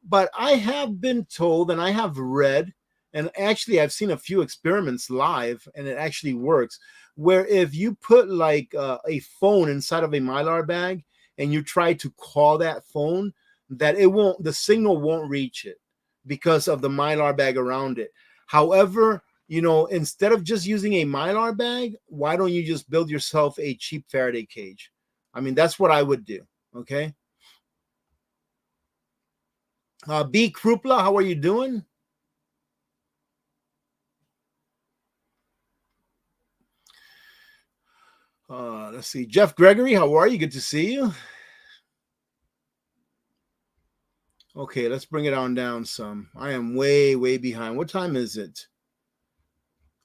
But I have been told and I have read, and actually I've seen a few experiments live, and it actually works, where if you put like a phone inside of a Mylar bag and you try to call that phone, that the signal won't reach it because of the Mylar bag around it. However, instead of just using a Mylar bag, why don't you just build yourself a cheap Faraday cage? I mean, that's what I would do. Okay. B. Krupla, how are you doing? Let's see. Jeff Gregory, how are you? Good to see you. Okay, let's bring it on down some. I am way, way behind. What time is it?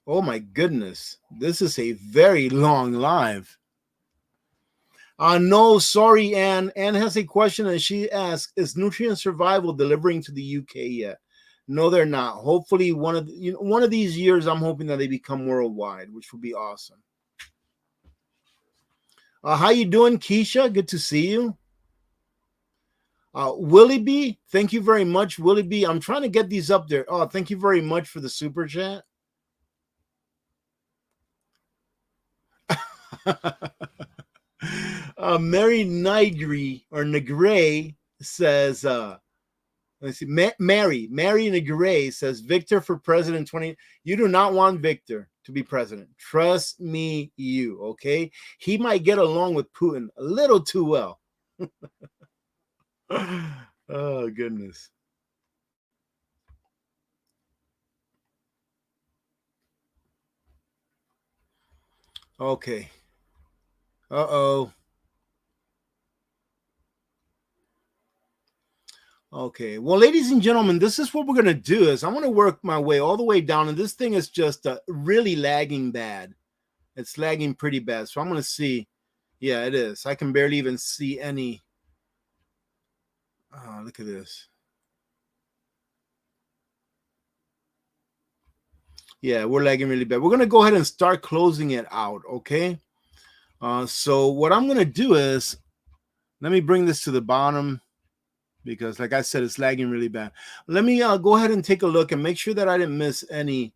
Oh my goodness. This is a very long live. No, sorry, Anne. Anne has a question and she asks, is Nutrient Survival delivering to the UK yet? No, they're not. Hopefully one of these years I'm hoping that they become worldwide, which would be awesome. How you doing, Keisha? Good to see you. Willie B, thank you very much, Willie B. I'm trying to get these up there. Oh, thank you very much for the super chat. Mary Negre says, let's see, Mary Negre says, Victor for president 20. You do not want Victor to be president. Trust me, okay? He might get along with Putin a little too well. Oh, goodness. Okay. Uh-oh. Okay. Well, ladies and gentlemen, this is what we're going to do is I'm going to work my way all the way down, and this thing is just really lagging bad. It's lagging pretty bad. So I'm going to see. Yeah, it is. I can barely even see any. Oh, look at this. Yeah, we're lagging really bad. We're going to go ahead and start closing it out, okay? So what I'm going to do is, let me bring this to the bottom. because, like I said, it's lagging really bad. Let me go ahead and take a look and make sure that I didn't miss any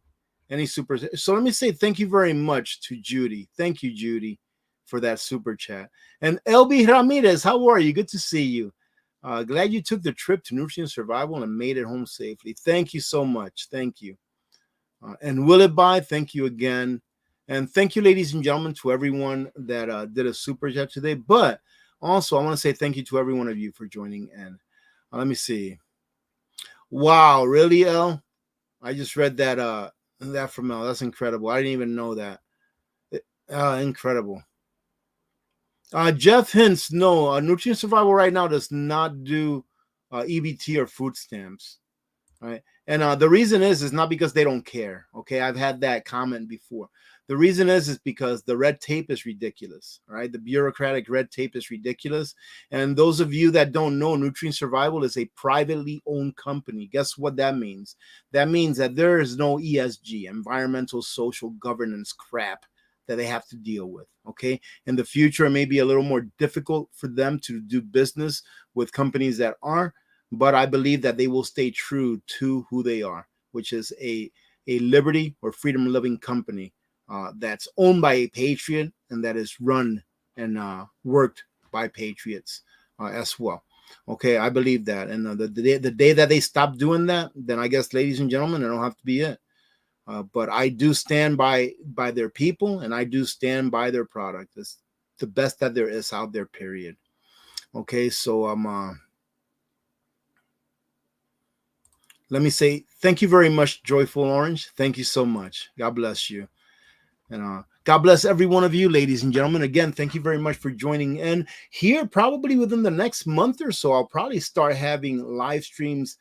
super. So let me say thank you very much to Judy. Thank you, Judy, for that super chat. And LB Ramirez, how are you? Good to see you. Glad you took the trip to Nutrient Survival and made it home safely. Thank you so much. Thank you. And Will It Buy, thank you again. And thank you, ladies and gentlemen, to everyone that did a super chat today. But also, I want to say thank you to every one of you for joining in. Let me see. Wow, really, El? I just read that from El. That's incredible. I didn't even know that. Incredible. Jeff Hints, no, Nutrient Survival right now does not do EBT or food stamps. Right. And the reason is not because they don't care. Okay. I've had that comment before. The reason is because the red tape is ridiculous. Right. The bureaucratic red tape is ridiculous. And those of you that don't know, Nutrient Survival is a privately owned company. Guess what that means? That means that there is no ESG, environmental, social governance crap that they have to deal with. Okay. In the future, it may be a little more difficult for them to do business with companies that are, but I believe that they will stay true to who they are, which is a liberty or freedom loving company that's owned by a patriot and that is run and worked by patriots as well. Okay, I believe that. And the day that they stop doing that, then I guess, ladies and gentlemen, it'll have to be it. But I do stand by their people, and I do stand by their product. It's the best that there is out there, period. Okay, so let me say thank you very much, Joyful Orange. Thank you so much. God bless you. And God bless every one of you, ladies and gentlemen. Again, thank you very much for joining in. Here, probably within the next month or so, I'll probably start having live streams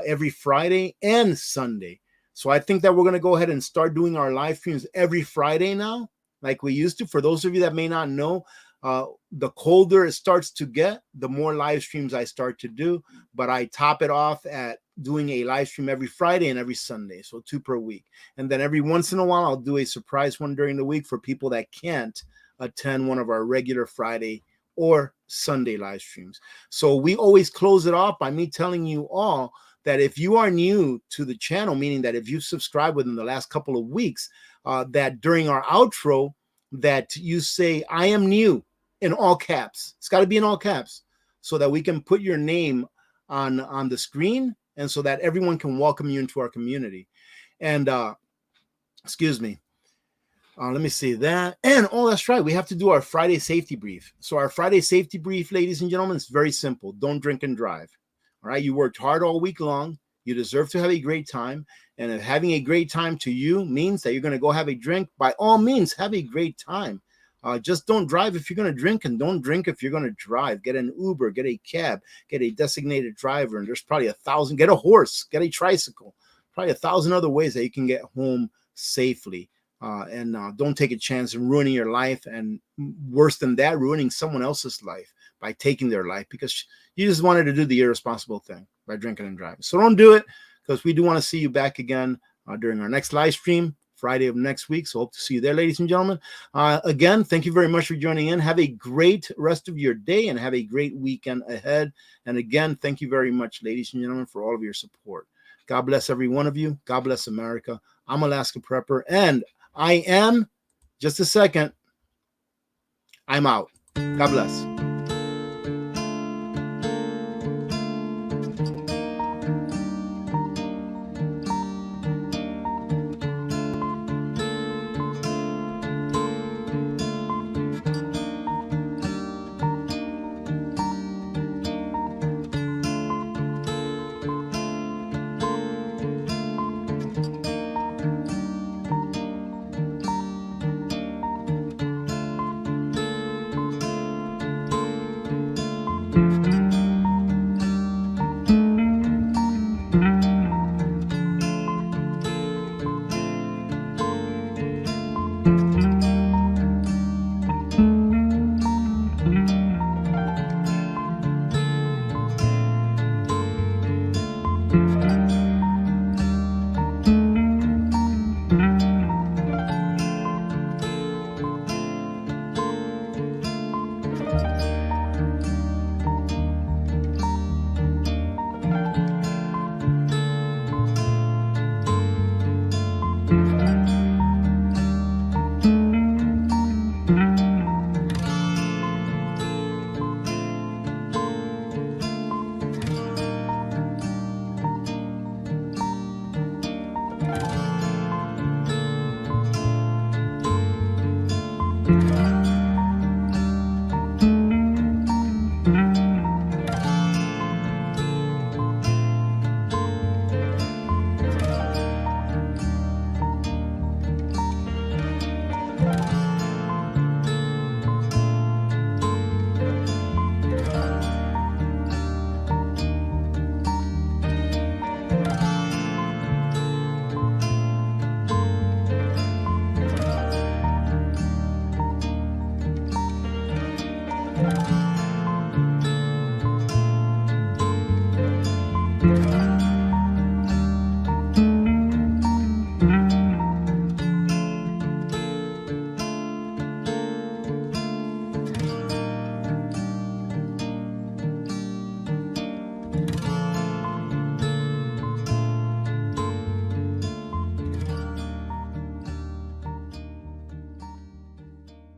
every Friday and Sunday. So I think that we're going to go ahead and start doing our live streams every Friday now, like we used to. For those of you that may not know, the colder it starts to get, the more live streams I start to do. But I top it off at doing a live stream every Friday and every Sunday, so 2 per week. And then every once in a while, I'll do a surprise one during the week for people that can't attend one of our regular Friday or Sunday live streams. So we always close it off by me telling you all that if you are new to the channel, meaning that if you've subscribed within the last couple of weeks, that during our outro, that you say, I am new, in all caps. It's got to be in all caps so that we can put your name on the screen and so that everyone can welcome you into our community. And excuse me. Let me see that. And that's right. We have to do our Friday safety brief. So our Friday safety brief, ladies and gentlemen, is very simple. Don't drink and drive. All right. You worked hard all week long. You deserve to have a great time. And if having a great time to you means that you're going to go have a drink, by all means, have a great time. Just don't drive if you're going to drink, and don't drink if you're going to drive. Get an Uber, get a cab, get a designated driver. And there's probably 1,000, get a horse, get a tricycle, probably 1,000 other ways that you can get home safely. And don't take a chance in ruining your life, and worse than that, ruining someone else's life by taking their life because you just wanted to do the irresponsible thing by drinking and driving. So don't do it, because we do want to see you back again during our next live stream, Friday of next week. So hope to see you there, ladies and gentlemen. Again, thank you very much for joining in. Have a great rest of your day and have a great weekend ahead. And again, thank you very much, ladies and gentlemen, for all of your support. God bless every one of you. God bless America. I'm Alaska Prepper, and I am, just a second, I'm out. God bless.